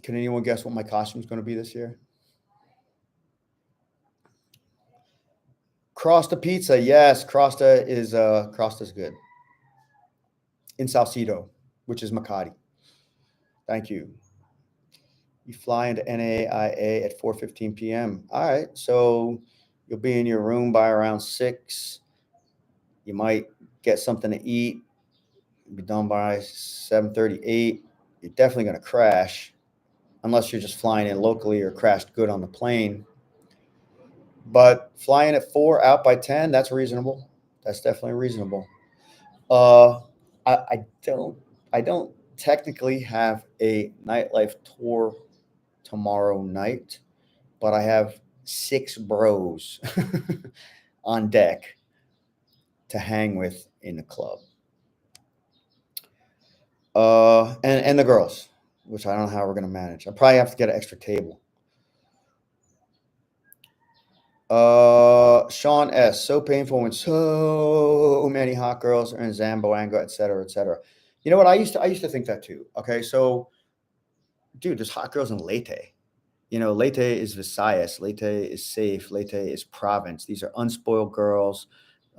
Can anyone guess what my costume is going to be this year? Crosta pizza. Yes, Crosta is good. In Salcedo, which is Makati. Thank you. You fly into NAIA at 4:15 p.m. All right, so you'll be in your room by around 6. You might get something to eat. Be done by 7:38. You're definitely going to crash, unless you're just flying in locally or crashed good on the plane. But flying at 4, out by 10, that's reasonable. That's definitely reasonable. I don't technically have a nightlife tour tomorrow night, but I have 6 bros on deck to hang with in the club. And the girls, which I don't know how we're going to manage. I'll probably have to get an extra table. Sean S. So painful when so many hot girls are in Zamboanga, et cetera, et cetera. You know what? I used to think that too. Okay. So, dude, there's hot girls in Leyte. You know, Leyte is Visayas. Leyte is safe. Leyte is province. These are unspoiled girls.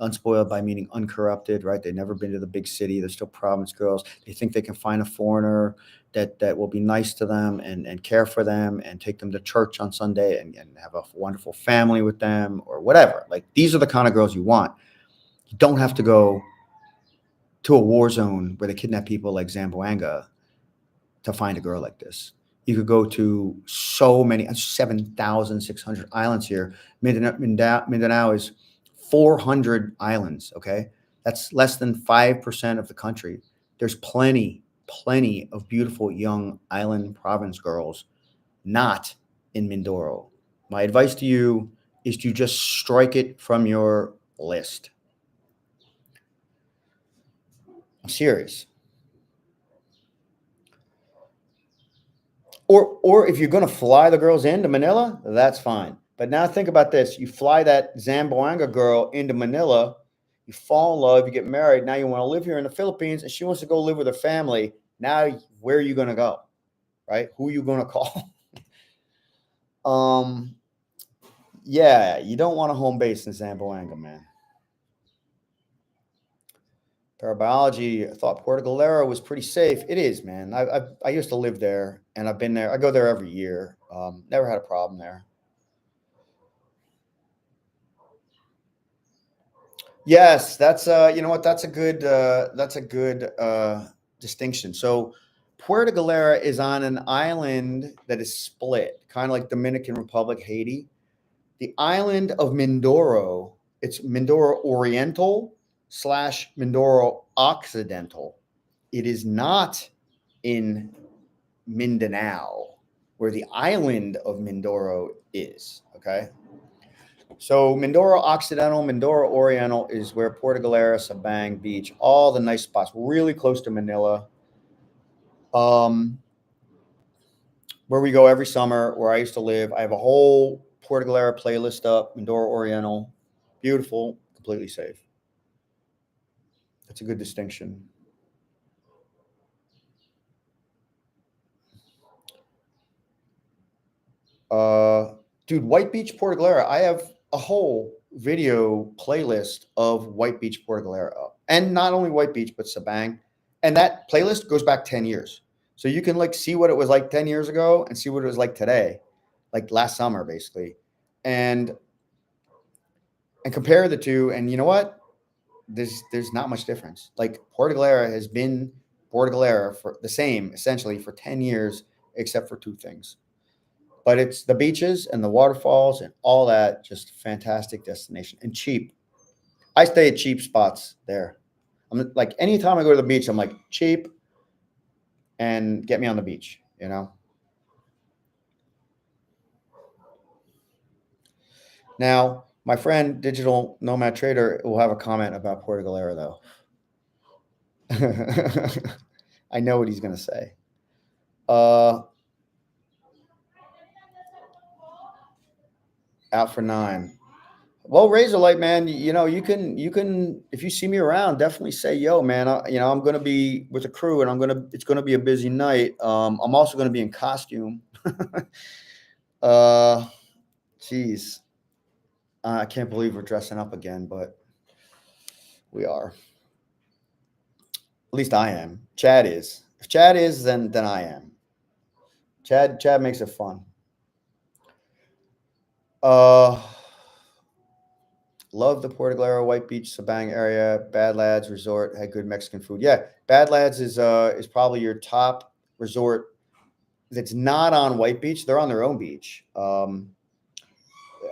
Unspoiled by meaning uncorrupted, right? They've never been to the big city. They're still province girls. They think they can find a foreigner that will be nice to them and care for them and take them to church on Sunday and have a wonderful family with them or whatever. Like, these are the kind of girls you want. You don't have to go to a war zone where they kidnap people like Zamboanga to find a girl like this. You could go to so many, 7,600 islands here. Mindanao is 400 islands, okay? That's less than 5% of the country. There's plenty of beautiful young island province girls not in Mindoro. My advice to you is to just strike it from your list. I'm serious. Or if you're going to fly the girls into Manila, that's fine. But now think about this. You fly that Zamboanga girl into Manila, you fall in love, you get married. Now you want to live here in the Philippines, and she wants to go live with her family. Now, where are you going to go? Right? Who are you going to call? Yeah, you don't want a home base in Zamboanga, man. Parabiology, I thought Puerto Galera was pretty safe. It is, man. I used to live there, and I've been there. I go there every year. Never had a problem there. Yes, that's you know what? That's a good distinction. So Puerto Galera is on an island that is split, kind of like Dominican Republic, Haiti. The island of Mindoro, it's Mindoro Oriental / Mindoro Occidental. It is not in Mindanao, where the island of Mindoro is. Okay. So Mindoro Occidental, Mindoro Oriental is where Puerto Galera, Sabang Beach, all the nice spots, really close to Manila. Where we go every summer, where I used to live. I have a whole Puerto Galera playlist up, Mindoro Oriental. Beautiful, completely safe. That's a good distinction. Uh, Dude, White Beach, Puerto Galera. I have a whole video playlist of White Beach, Puerto Galera up, and not only White Beach but Sabang, and that playlist goes back 10 years. So you can like see what it was like 10 years ago and see what it was like today, like last summer, basically, and compare the two. And you know what? There's not much difference. Like Puerto Galera has been Puerto Galera for the same essentially for 10 years, except for two things. But it's the beaches and the waterfalls and all that. Just fantastic destination and cheap. I stay at cheap spots there. I'm like anytime I go to the beach, I'm like cheap and get me on the beach. You know. Now my friend Digital Nomad Trader will have a comment about Puerto Galera though. I know what he's gonna say. Uh, Out for 9. Well, Razorlight, man, you can if you see me around, definitely say, "Yo, man, I'm gonna be with a crew, and it's gonna be a busy night. I'm also gonna be in costume." uh, Geez, I can't believe we're dressing up again, but we are. At least I am. Chad is. If Chad is, then I am. Chad makes it fun. Uh, Love the Puerto Galera, White Beach, Sabang area. Bad Lads Resort had good Mexican food. Yeah, Bad Lads is probably your top resort that's not on White Beach. They're on their own beach.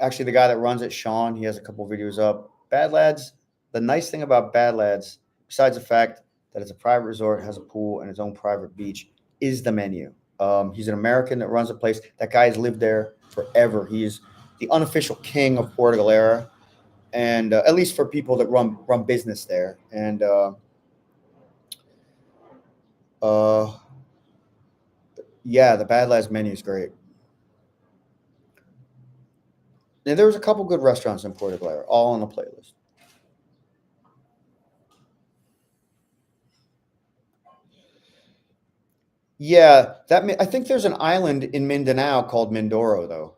Actually, the guy that runs it, Sean, he has a couple videos up. Bad Lads. The nice thing about Bad Lads, besides the fact that it's a private resort, has a pool and its own private beach, is the menu. He's an American that runs the place. That guy has lived there forever. He's the unofficial king of Puerto Galera, and at least for people that run business there. And yeah, the Bad Lads menu is great. And there was a couple good restaurants in Puerto Galera, all on the playlist. Yeah, I think there's an island in Mindanao called Mindoro, though.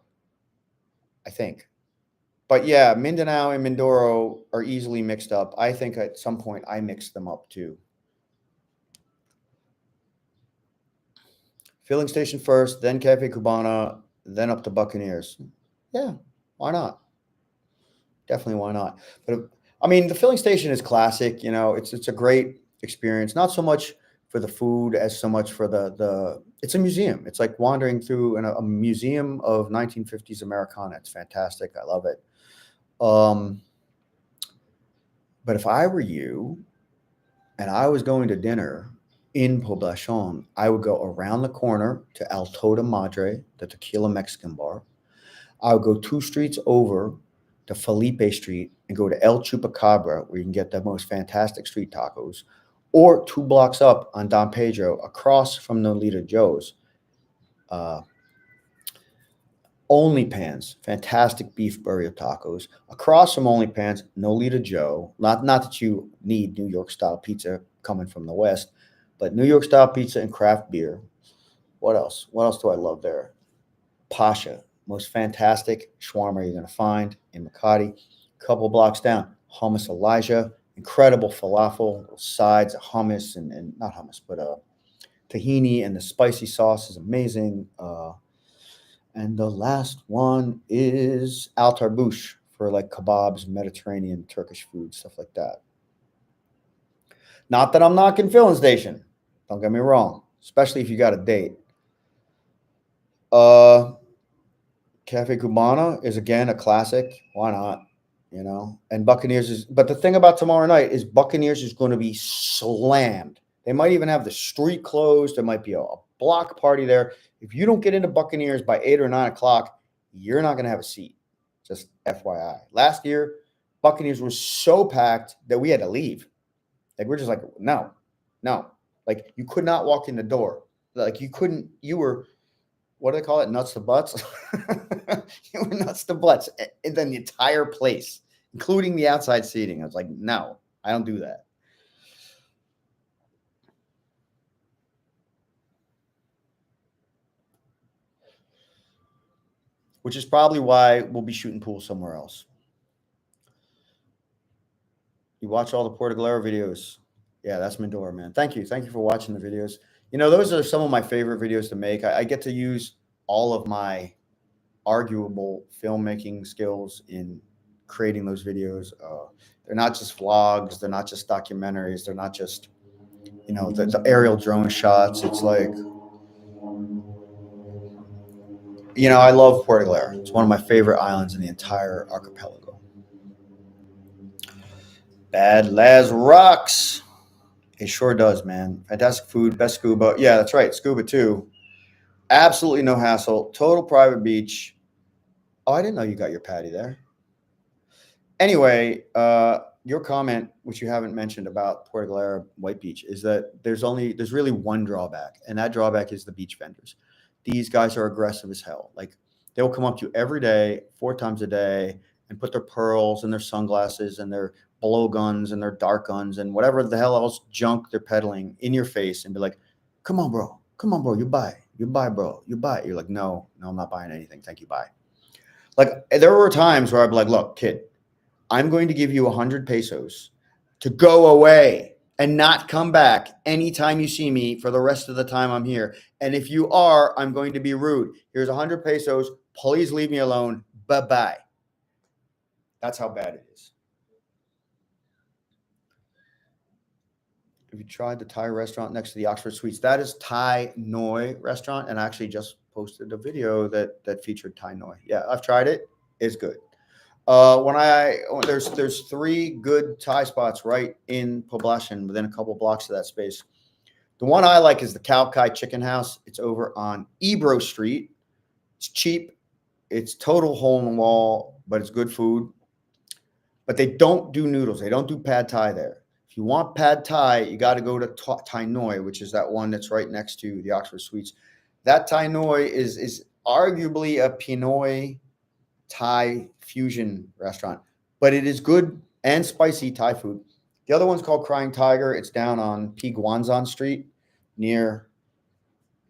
I think, but yeah, Mindanao and Mindoro are easily mixed up. I think at some point I mixed them up too. Filling station first, then Cafe Cubana, then up to Buccaneers. Yeah, why not? Definitely, why not? But I mean, the filling station is classic. It's a great experience. Not so much for the food as so much for the. It's a museum. It's like wandering through a museum of 1950s Americana. It's fantastic. I love it. Um, but if I were you and I was going to dinner in Poblacion, I would go around the corner to El Toda Madre, the tequila Mexican bar. I would go 2 streets over to Felipe Street and go to El Chupacabra, where you can get the most fantastic street tacos, or 2 blocks up on Don Pedro, across from Nolita Joe's. Uh, Only Pans, fantastic beef burrito tacos. Across from Only Pans, Nolita Joe. Not that you need New York style pizza coming from the West, but New York style pizza and craft beer. What else? What else do I love there? Pasha, most fantastic shawarma you're going to find in Makati. Couple blocks down, Hummus Elijah, incredible falafel, sides, hummus, and not hummus, but tahini, and the spicy sauce is amazing. And the last one is Al Tarbouche for like kebabs, Mediterranean, Turkish food, stuff like that. Not that I'm knocking filling station. Don't get me wrong, especially if you got a date. Uh, Cafe Cubana is again a classic. Why not? And Buccaneers is, but the thing about tomorrow night is Buccaneers is going to be slammed. They might even have the street closed. There might be a block party there. If you don't get into Buccaneers by 8 or 9 o'clock, you're not going to have a seat. Just FYI. Last year, Buccaneers was so packed that we had to leave. Like we're just like, no, no. Like you could not walk in the door. Like you couldn't. You were, what do they call it? Nuts to butts. You were nuts to butts, and then the entire place, including the outside seating. I was like, no, I don't do that. Which is probably why we'll be shooting pool somewhere else. You watch all the Porta Galera videos. Yeah, that's Mindora, man. Thank you. Thank you for watching the videos. You know, those are some of my favorite videos to make. I get to use all of my arguable filmmaking skills in creating those videos. They're not just vlogs. They're not just documentaries. They're not just, the aerial drone shots. It's like, I love Puerto Galera. It's one of my favorite islands in the entire archipelago. Bad Laz rocks. It sure does, man. Fantastic food, best scuba. Yeah, that's right. Scuba too. Absolutely no hassle. Total private beach. Oh, I didn't know you got your patty there. Anyway, your comment, which you haven't mentioned about Puerto Galera White Beach, is that there's really one drawback, and that drawback is the beach vendors. These guys are aggressive as hell. Like they'll come up to you every day, 4 times a day, and put their pearls and their sunglasses and their blow guns and their dart guns and whatever the hell else junk they're peddling in your face and be like, come on, bro, you buy, bro, you buy. You're like, no, I'm not buying anything. Thank you, bye. Like there were times where I'd be like, look, kid, I'm going to give you 100 pesos to go away and not come back anytime you see me for the rest of the time I'm here. And if you are, I'm going to be rude. Here's 100 pesos. Please leave me alone. Bye-bye. That's how bad it is. Have you tried the Thai restaurant next to the Oxford Suites? That is Thai Noi restaurant, and I actually just posted a video that featured Thai Noi. Yeah, I've tried it. It's good. There's 3 good Thai spots right in Poblacion within a couple blocks of that space. The one I like is the Khao Kai Chicken House. It's over on Ebro Street. It's cheap. It's total hole in the wall, but it's good food. But they don't do noodles. They don't do pad Thai there. If you want pad Thai, you got to go to Thai Noi, which is that one that's right next to the Oxford Suites. That Thai Noi is arguably a Pinoy Thai fusion restaurant, but it is good and spicy Thai food. The other one's called Crying Tiger. It's down on P. Guanzon Street near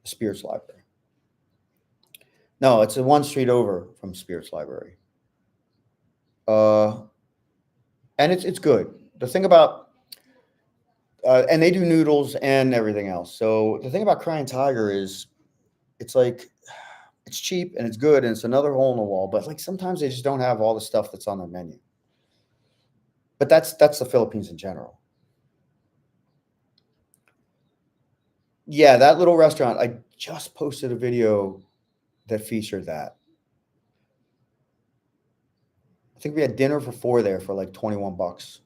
the Spirits Library. No, it's one street over from Spirits Library. And it's good. The thing about and they do noodles and everything else. So the thing about Crying Tiger is it's like it's cheap and it's good and it's another hole in the wall, but like sometimes they just don't have all the stuff that's on their menu. But that's the Philippines in general. Yeah, that little restaurant, I just posted a video that featured that. I think we had dinner for 4 there for like $21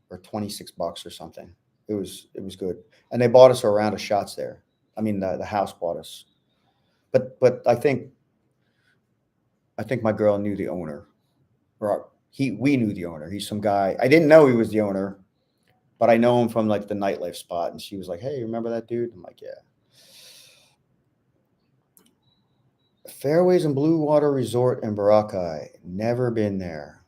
or $26 or something. It was good. And they bought us a round of shots there. I mean the house bought us. But I think my girl knew the owner. Or we knew the owner. He's some guy. I didn't know he was the owner, but I know him from like the nightlife spot. And she was like, hey, remember that dude? I'm like, yeah. Fairways and Blue Water Resort in Boracay. Never been there.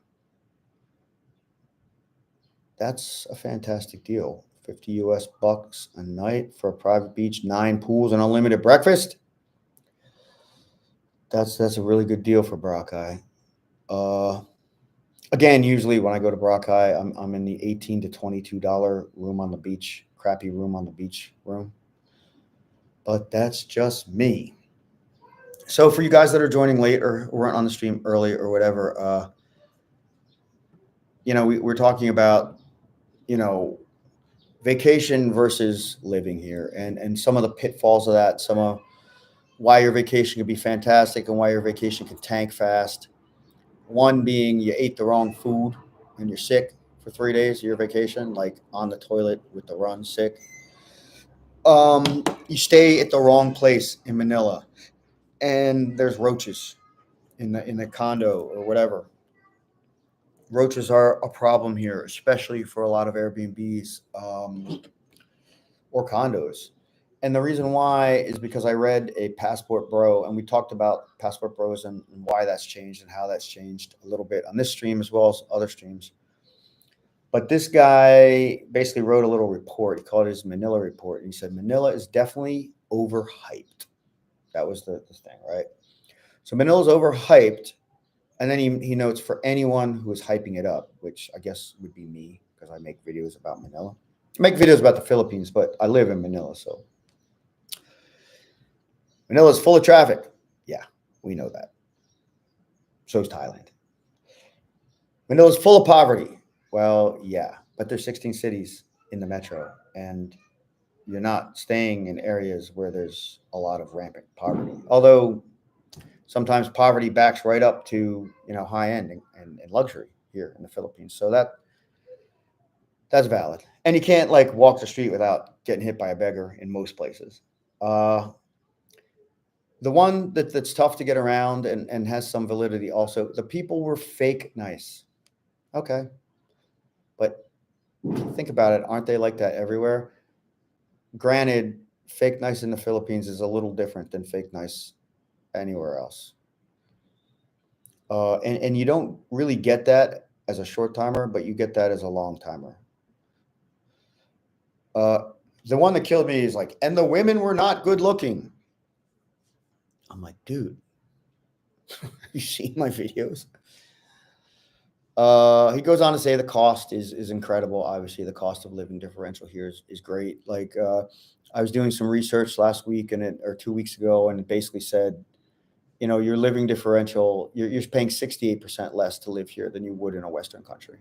That's a fantastic deal. 50 US bucks a night for a private beach, 9 pools and unlimited breakfast. That's a really good deal for Boracay. Again, usually when I go to Boracay, I'm in the $18 to $22 room on the beach, crappy room on the beach room. But that's just me. So for you guys that are joining late or weren't on the stream early or whatever, we're talking about, vacation versus living here and some of the pitfalls of that, some of why your vacation could be fantastic and why your vacation could tank fast. One being you ate the wrong food and you're sick for 3 days of your vacation, like on the toilet with the run sick. You stay at the wrong place in Manila and there's roaches in the condo or whatever. Roaches are a problem here, especially for a lot of Airbnbs or condos. And the reason why is because I read a Passport Bro, and we talked about Passport Bros and why that's changed and how that's changed a little bit on this stream as well as other streams. But this guy basically wrote a little report. He called it his Manila report. And he said, Manila is definitely overhyped. That was the thing, right? So Manila's overhyped. And then he notes for anyone who is hyping it up, which I guess would be me because I make videos about Manila. I make videos about the Philippines, but I live in Manila. So Manila's full of traffic. Yeah, we know that. So is Thailand. Manila's full of poverty. Well, yeah, but there's 16 cities in the metro, and you're not staying in areas where there's a lot of rampant poverty. Although sometimes poverty backs right up to high end and luxury here in the Philippines. So that's valid. And you can't like walk the street without getting hit by a beggar in most places. The one that's tough to get around and has some validity also, the people were fake nice. Okay. But think about it, aren't they like that everywhere? Granted, fake nice in the Philippines is a little different than fake nice anywhere else. And you don't really get that as a short timer, but you get that as a long timer. The one that killed me is like, and the women were not good looking. I'm like, dude, you seen my videos? He goes on to say the cost is incredible. Obviously, the cost of living differential here is great. Like, I was doing some research last week or 2 weeks ago, and it basically said, your living differential, you're paying 68% less to live here than you would in a Western country.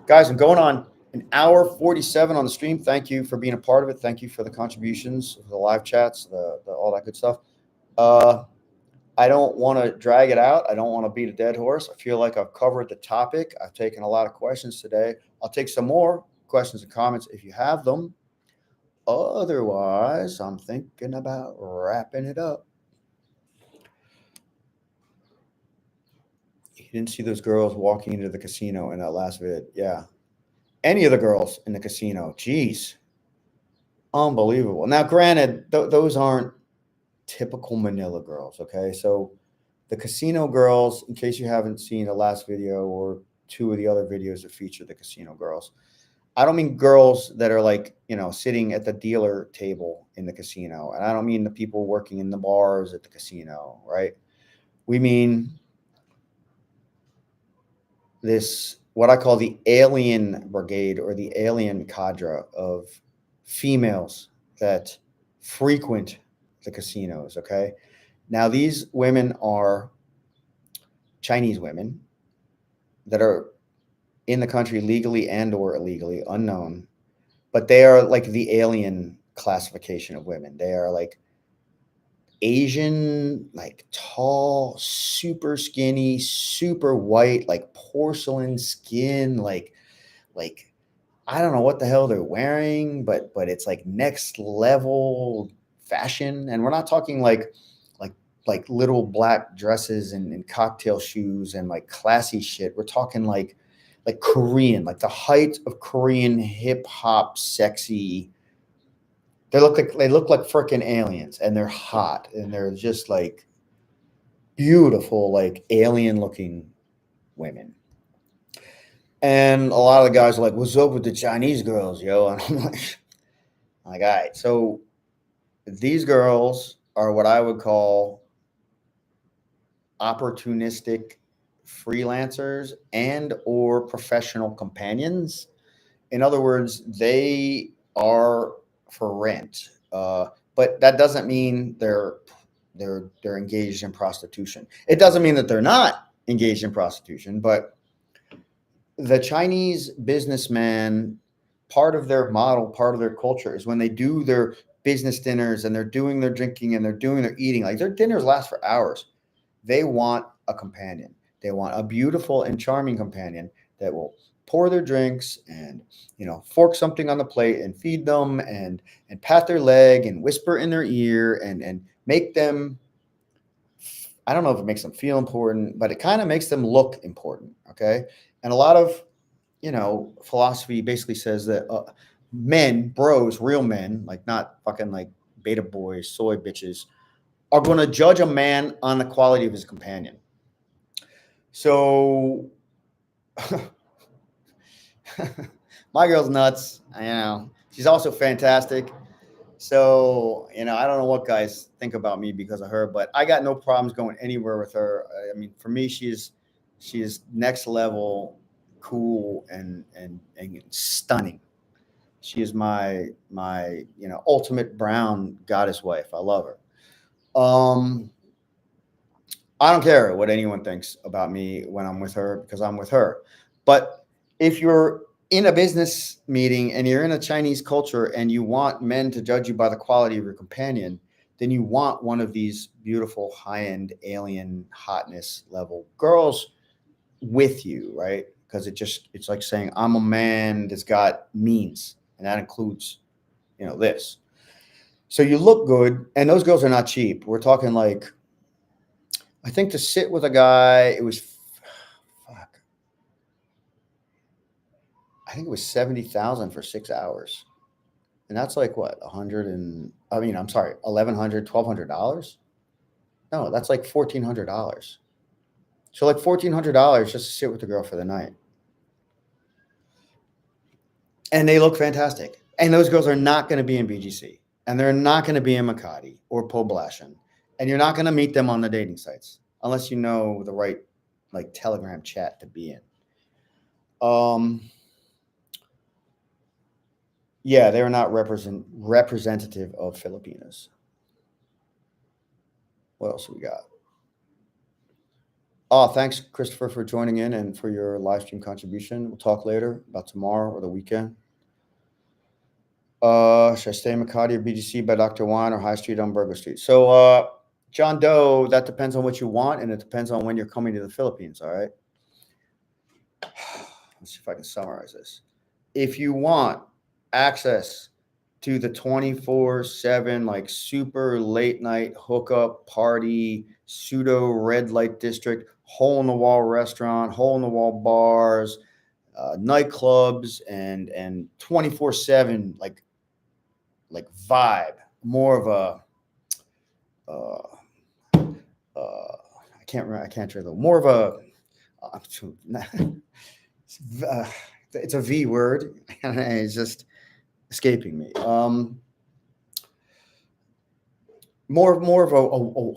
Guys, I'm going on an hour 47 on the stream. Thank you for being a part of it. Thank you for the contributions, the live chats, the all that good stuff. I don't want to drag it out. I don't want to beat a dead horse. I feel like I've covered the topic. I've taken a lot of questions today. I'll take some more questions and comments if you have them. Otherwise, I'm thinking about wrapping it up. You didn't see those girls walking into the casino in that last vid. Yeah. Any of the girls in the casino. Jeez. Unbelievable. Now, granted, those aren't typical Manila girls, okay? So the casino girls, in case you haven't seen the last video or two of the other videos that feature the casino girls, I don't mean girls that are like, sitting at the dealer table in the casino. And I don't mean the people working in the bars at the casino, right? We mean this, what I call the alien brigade or the alien cadre of females that frequent the casinos, okay? Now, these women are Chinese women that are in the country legally and or illegally, unknown, but they are like the alien classification of women. They are like Asian, like tall, super skinny, super white, like porcelain skin, like I don't know what the hell they're wearing, but it's like next level fashion. And we're not talking like little black dresses and cocktail shoes and like classy shit. We're talking like Korean, like the height of Korean hip hop, sexy. They look like freaking aliens, and they're hot, and they're just like beautiful, like alien looking women. And a lot of the guys are like, "What's up with the Chinese girls, yo?" And I'm like, all right. So these girls are what I would call opportunistic freelancers and or professional companions. In other words, they are for rent, but that doesn't mean they're engaged in prostitution. It doesn't mean that they're not engaged in prostitution, but the Chinese businessman, part of their model, part of their culture is when they do their business dinners and they're doing their drinking and they're doing their eating, like their dinners last for hours. They want a companion. They want a beautiful and charming companion that will pour their drinks and fork something on the plate and feed them and pat their leg and whisper in their ear and make them I don't know if it makes them feel important, but it kind of makes them look important. Okay. And a lot of, philosophy basically says that men, bros, real men, like not fucking like beta boys, soy bitches, are going to judge a man on the quality of his companion. So my girl's nuts. She's also fantastic. So, I don't know what guys think about me because of her, but I got no problems going anywhere with her. I mean, for me, she is next level cool and stunning. She is my ultimate brown goddess wife. I love her. I don't care what anyone thinks about me when I'm with her because I'm with her. But if you're in a business meeting and you're in a Chinese culture and you want men to judge you by the quality of your companion, then you want one of these beautiful high-end alien hotness level girls with you, right? Because it's like saying I'm a man that's got means, and that includes, this. So you look good, and those girls are not cheap. We're talking like, I think to sit with a guy, it was, fuck, I think it was 70,000 for 6 hours. And that's like what, I'm sorry, $1,1200. No, that's like $1,400. So like $1,400 just to sit with the girl for the night. And they look fantastic. And those girls are not going to be in BGC. And they're not going to be in Makati or Poblacion. And you're not going to meet them on the dating sites unless you know the right like Telegram chat to be in. Yeah, they're not representative of Filipinos. What else we got? Oh, thanks, Christopher, for joining in and for your live stream contribution. We'll talk later about tomorrow or the weekend. Should I stay in Makati or BGC by Dr. Wine or High Street on Burger Street? So, John Doe, that depends on what you want, and it depends on when you're coming to the Philippines, all right? Let's see if I can summarize this. If you want access to the 24/7, like super late night hookup party, pseudo red light district, hole in the wall restaurant, hole in the wall bars, nightclubs, and 24/7 like vibe, more of a I can't remember, I can't remember, more of a it's a V word and it's just escaping me. More of a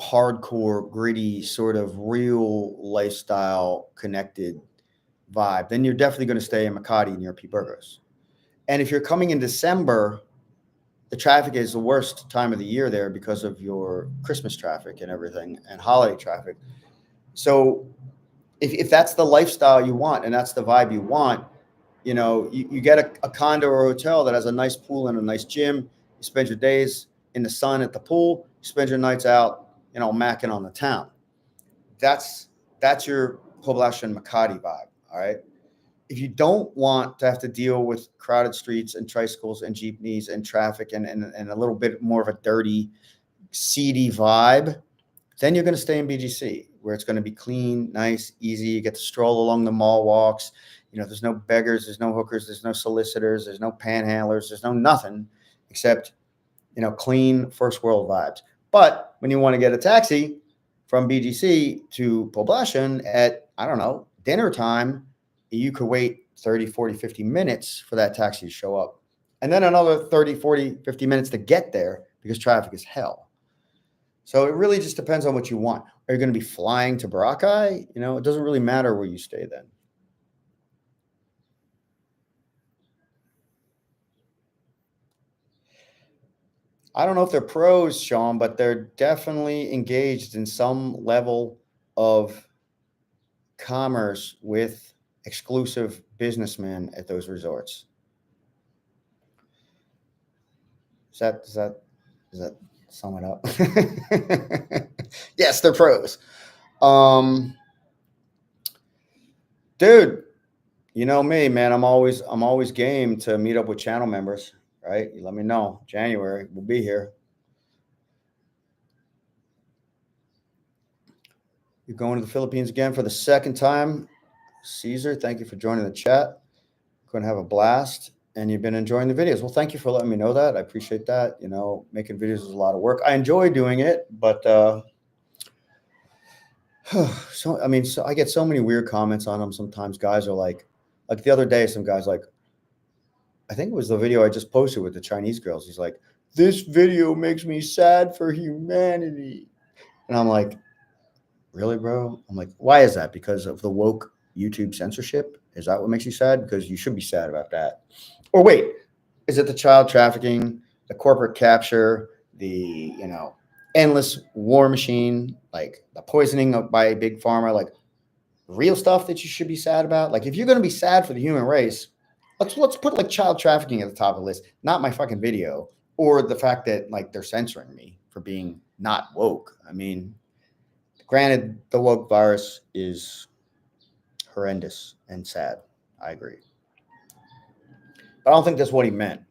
hardcore, gritty, sort of real lifestyle connected vibe, then you're definitely going to stay in Makati near P. Burgos. And if you're coming in December, the traffic is the worst time of the year there because of your Christmas traffic and everything and holiday traffic. So if that's the lifestyle you want and that's the vibe you want, you get a condo or a hotel that has a nice pool and a nice gym. You spend your days in the sun at the pool. You spend your nights out, macking on the town. That's your Poblacion Makati vibe. All right. If you don't want to have to deal with crowded streets and tricycles and jeepneys and traffic and a little bit more of a dirty, seedy vibe, then you're going to stay in BGC where it's going to be clean, nice, easy. You get to stroll along the mall walks. There's no beggars, there's no hookers, there's no solicitors, there's no panhandlers, there's no nothing except, clean first world vibes. But when you want to get a taxi from BGC to Poblacion at, I don't know, dinner time, you could wait 30, 40, 50 minutes for that taxi to show up. And then another 30, 40, 50 minutes to get there because traffic is hell. So it really just depends on what you want. Are you going to be flying to Boracay? It doesn't really matter where you stay then. I don't know if they're pros, Sean, but they're definitely engaged in some level of commerce with exclusive businessmen at those resorts. Does that sum it up? Yes, they're pros. Dude, you know me, man. I'm always game to meet up with channel members, right? You let me know. January, we'll be here. You're going to the Philippines again for the second time. Caesar, thank you for joining the chat. Going to have a blast. And you've been enjoying the videos. Well, thank you for letting me know that. I appreciate that. You know, making videos is a lot of work. I enjoy doing it, but so I mean, so I get so many weird comments on them. Sometimes guys are like the other day, some guys like, I think it was the video I just posted with the Chinese girls. He's like, this video makes me sad for humanity. And I'm like, really, bro? I'm like, why is that? Because of the woke YouTube censorship? Is that what makes you sad? Because you should be sad about that. Or wait, is it the child trafficking, the corporate capture, the, endless war machine, like the poisoning by big pharma, like real stuff that you should be sad about? Like, if you're going to be sad for the human race, let's put like child trafficking at the top of the list, not my fucking video, or the fact that like they're censoring me for being not woke. I mean, granted, the woke virus is horrendous and sad. I agree. But I don't think that's what he meant.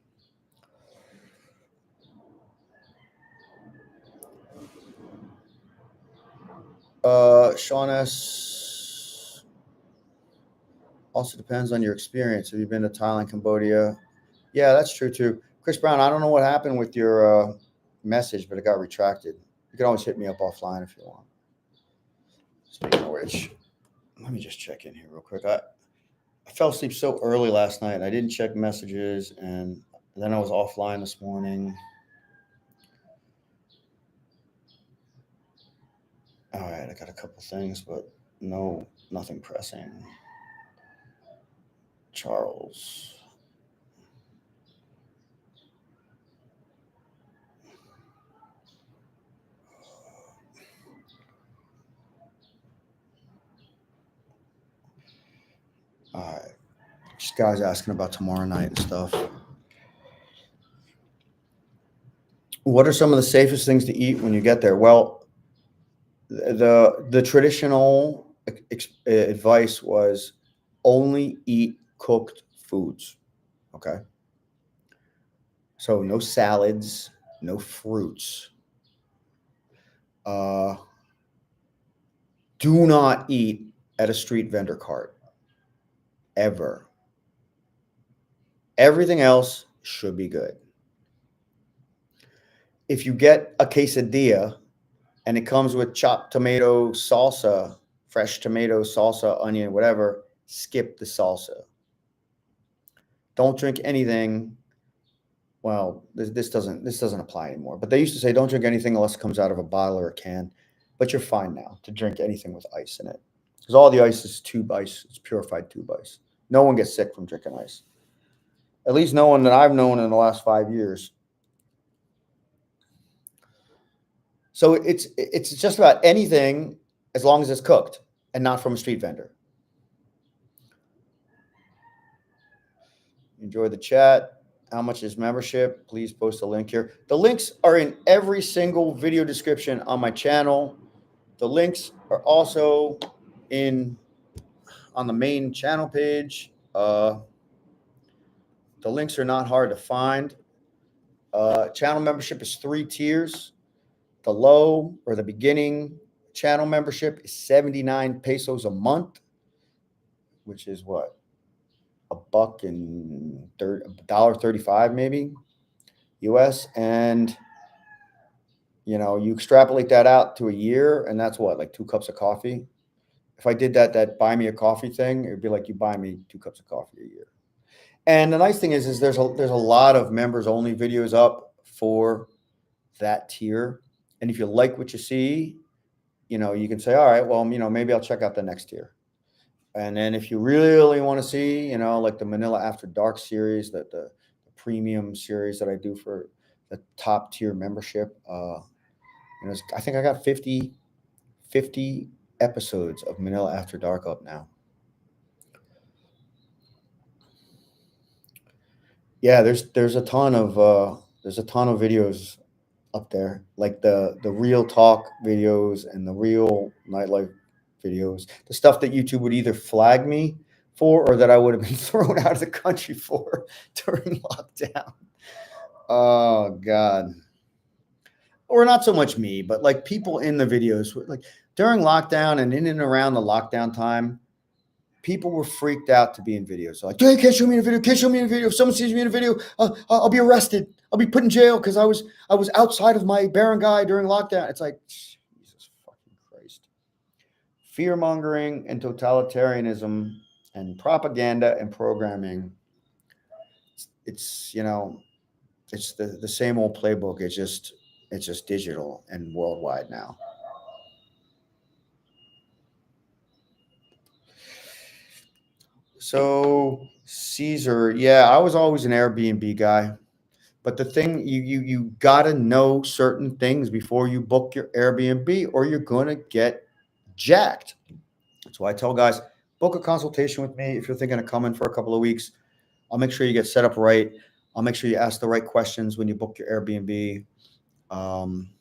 Sean S. Also depends on your experience. Have you been to Thailand, Cambodia? Yeah, that's true too. Chris Brown, I don't know what happened with your message, but it got retracted. You can always hit me up offline if you want. Speaking of which, let me just check in here real quick. I fell asleep so early last night, and I didn't check messages, and then I was offline this morning. All right, I got a couple things, but nothing pressing. Charles. All right. Just guys asking about tomorrow night and stuff. What are some of the safest things to eat when you get there? Well, the traditional advice was only eat cooked foods. Okay. So no salads, no fruits. Do not eat at a street vendor cart ever. Everything else should be good. If you get a quesadilla and it comes with chopped tomato salsa, fresh tomato salsa, onion, whatever, skip the salsa. Don't drink anything. Well, this doesn't apply anymore. But they used to say don't drink anything unless it comes out of a bottle or a can. But you're fine now to drink anything with ice in it, because all the ice is tube ice. It's purified tube ice. No one gets sick from drinking ice. At least no one that I've known in the last 5 years. So it's just about anything as long as it's cooked and not from a street vendor. Enjoy the chat. How much is membership? Please post a link here. The links are in every single video description on my channel. The links are also on the main channel page. The links are not hard to find. Channel membership is 3 tiers. The low or the beginning channel membership is 79 pesos a month, which is what? $1.35 maybe US. And you extrapolate that out to a year, and that's what, like 2 cups of coffee. If I did that buy me a coffee thing, it'd be like you buy me 2 cups of coffee a year. And the nice thing is there's a lot of members only videos up for that tier. And if you like what you see, you can say, all right, well, maybe I'll check out the next tier. And then if you really want to see, like the Manila After Dark series, the premium series that I do for the top tier membership, I think I got 50 episodes of Manila After Dark up now. Yeah, there's a ton of videos up there, like the real talk videos and the real nightlife videos, the stuff that YouTube would either flag me for or that I would have been thrown out of the country for during lockdown. Oh God. or not so much me, but like people in the videos, like during lockdown and in and around the lockdown time, people were freaked out to be in videos. So like, hey, can't show me in a video. Can't show me in a video. If someone sees me in a video, I'll be arrested. I'll be put in jail because I was outside of my barangay during lockdown. It's like, Jesus fucking Christ. Fear mongering and totalitarianism and propaganda and programming. It's it's the same old playbook. It's just digital and worldwide now. So Caesar, yeah, I was always an Airbnb guy. But the thing you gotta know certain things before you book your Airbnb, or you're gonna get jacked. That's why I tell guys, book a consultation with me if you're thinking of coming for a couple of weeks. I'll make sure you get set up right. I'll make sure you ask the right questions when you book your Airbnb. Um,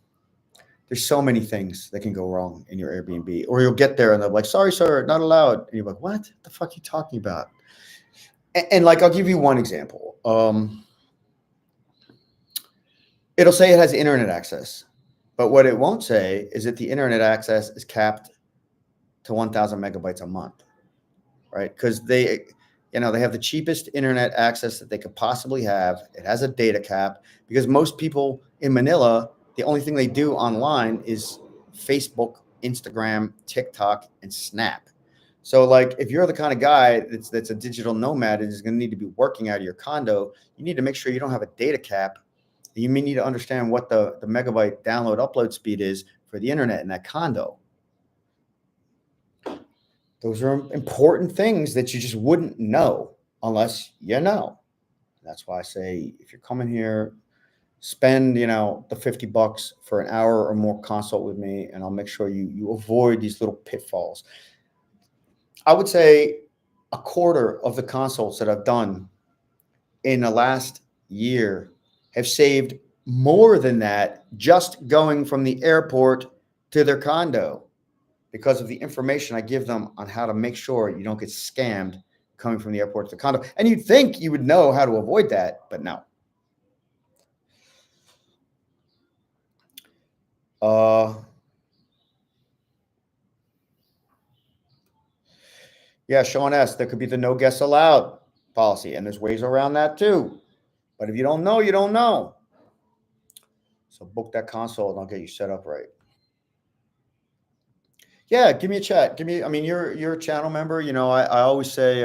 there's so many things that can go wrong in your Airbnb, or you'll get there and they're like, "Sorry, sir, not allowed," and you're like, "What the fuck are you talking about?" And like, I'll give you one example. It'll say it has internet access, but what it won't say is that the internet access is capped to 1,000 megabytes a month, right? Because they have the cheapest internet access that they could possibly have. It has a data cap because most people in Manila, the only thing they do online is Facebook, Instagram, TikTok, and Snap. So, like, if you're the kind of guy that's a digital nomad and is going to need to be working out of your condo, you need to make sure you don't have a data cap. You may need to understand what the megabyte download upload speed is for the internet in that condo. Those are important things that you just wouldn't know unless you know. That's why I say, if you're coming here, spend the $50 for an hour or more consult with me, and I'll make sure you avoid these little pitfalls. I would say a quarter of the consults that I've done in the last year have saved more than that just going from the airport to their condo, because of the information I give them on how to make sure you don't get scammed coming from the airport to the condo. And you'd think you would know how to avoid that, but no. Yeah, Sean S., there could be the no guests allowed policy, and there's ways around that too. But if you don't know, you don't know. So book that console and I'll get you set up right. Yeah, give me a chat. I mean, you're a channel member. I always say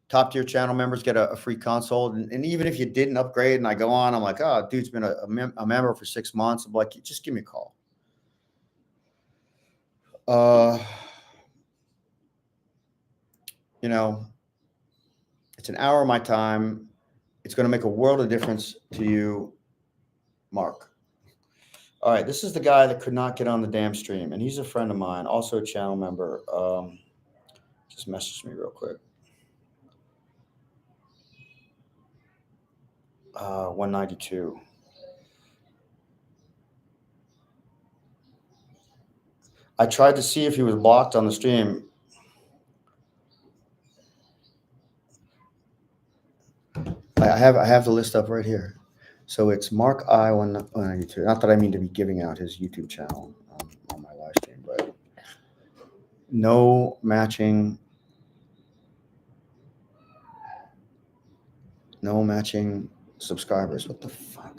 top tier channel members get a free console. And even if you didn't upgrade and I go on, I'm like, oh, dude's been a member for 6 months. I'm like, just give me a call. It's an hour of my time. It's going to make a world of difference to you, Mark. All right, this is the guy that could not get on the damn stream, and he's a friend of mine, also a channel member. Just message me real quick. 192. I tried to see if he was blocked on the stream. I have the list up right here. So it's Mark I 192. Not that I mean to be giving out his YouTube channel on my live stream, but no matching subscribers. What the fuck?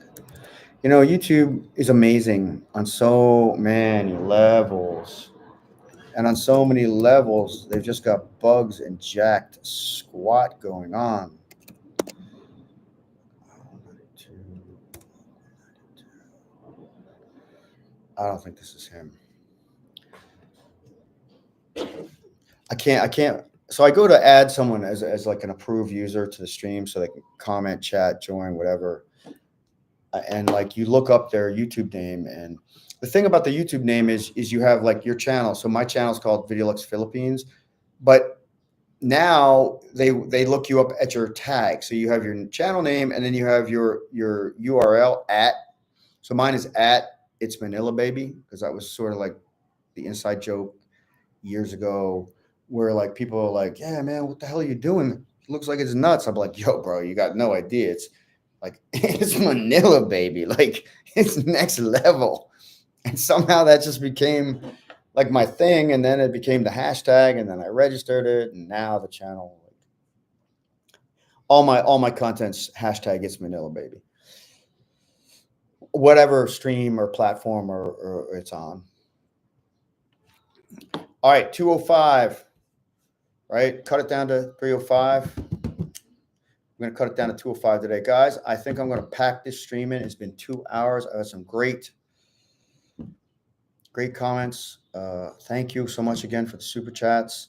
YouTube is amazing on so many levels. And on so many levels, they've just got bugs and jacked squat going on. I don't think this is him. I can't. So I go to add someone as like an approved user to the stream so they can comment, chat, join, whatever. And like you look up their YouTube name, and the thing about the YouTube name is you have like your channel. So my channel is called Videolux Philippines, but now they look you up at your tag. So you have your channel name, and then you have your URL at. So mine is at It's Manila Baby, because that was sort of like the inside joke years ago, where like people are like, "Yeah, man, what the hell are you doing? It looks like it's nuts." I'm like, "Yo, bro, you got no idea. Like it's Manila, baby. Like it's next level. And somehow that just became like my thing. And then it became the hashtag, and then I registered it. And now the channel, all my content's hashtag it's Manila, baby. Whatever stream or platform or it's on. All right, 205. Right? Cut it down to 305. I'm going to cut it down to 205 today. Guys, I think I'm going to pack this stream in. It's been 2 hours. I had some great comments. Thank you so much again for the super chats,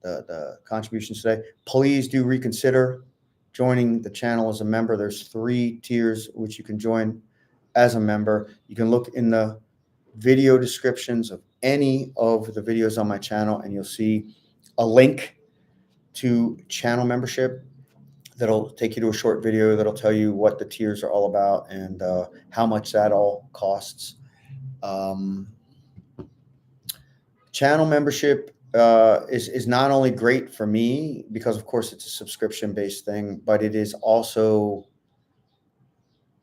the contributions today. Please do reconsider joining the channel as a member. There's 3 tiers which you can join as a member. You can look in the video descriptions of any of the videos on my channel, and you'll see a link to channel membership that'll take you to a short video that'll tell you what the tiers are all about and how much that all costs. Channel membership is not only great for me because, of course, it's a subscription-based thing, but it is also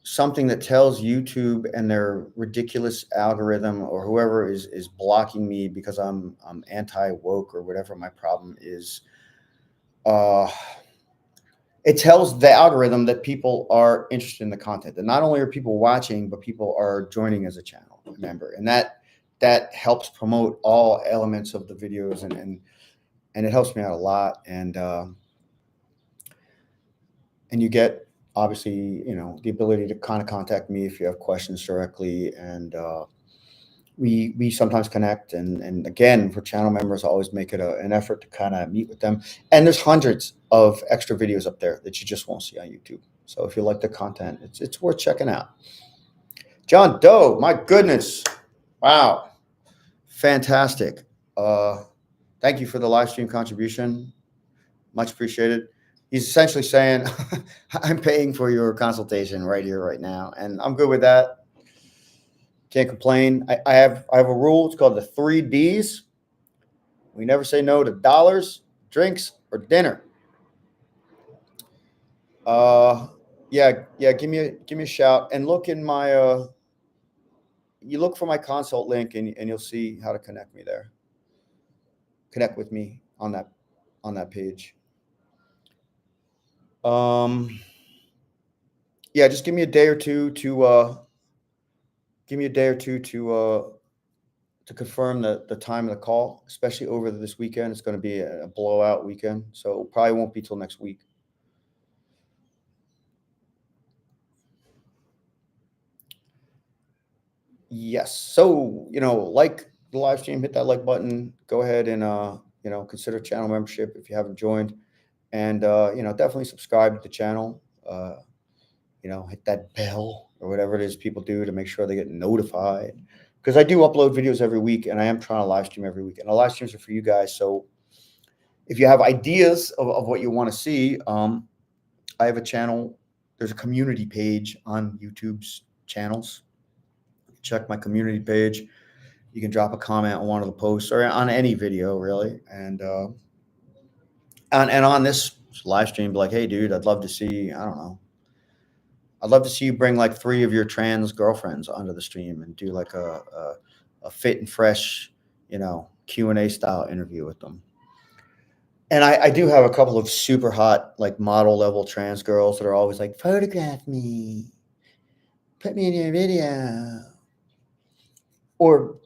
something that tells YouTube and their ridiculous algorithm or whoever is blocking me because I'm anti-woke or whatever my problem is. It tells the algorithm that people are interested in the content. And not only are people watching, but people are joining as a channel member. And that helps promote all elements of the videos and it helps me out a lot. And you get obviously, the ability to kind of contact me if you have questions directly. And we sometimes connect. And again, for channel members, I always make it an effort to kind of meet with them. And there's hundreds of extra videos up there that you just won't see on YouTube. So if you like the content, it's worth checking out. John Doe, my goodness. Wow. Fantastic. Thank you for the live stream contribution. Much appreciated. He's essentially saying, I'm paying for your consultation right here, right now. And I'm good with that. Can't complain. I have a rule. It's called the 3 Ds. We never say no to dollars, drinks, or dinner. Yeah. Give me a shout and look in my you look for my consult link and you'll see how to connect me there. Connect with me on that page. Yeah, just give me a day or two to confirm the time of the call, especially over this weekend. It's going to be a blowout weekend, so probably won't be till next week. Yes. So, like the live stream, hit that like button, go ahead and, consider channel membership if you haven't joined, and, definitely subscribe to the channel, hit that bell or whatever it is people do to make sure they get notified, because I do upload videos every week and I am trying to live stream every week, and the live streams are for you guys. So if you have ideas of what you want to see, I have a channel. There's a community page on YouTube's channels. Check my community page. You can drop a comment on one of the posts or on any video, really. And on this live stream, be like, hey, dude, I'd love to see, I don't know. I'd love to see you bring like 3 of your trans girlfriends onto the stream and do like a fit and fresh, Q&A style interview with them. And I do have a couple of super hot, like model level trans girls that are always like, photograph me, put me in your video. Or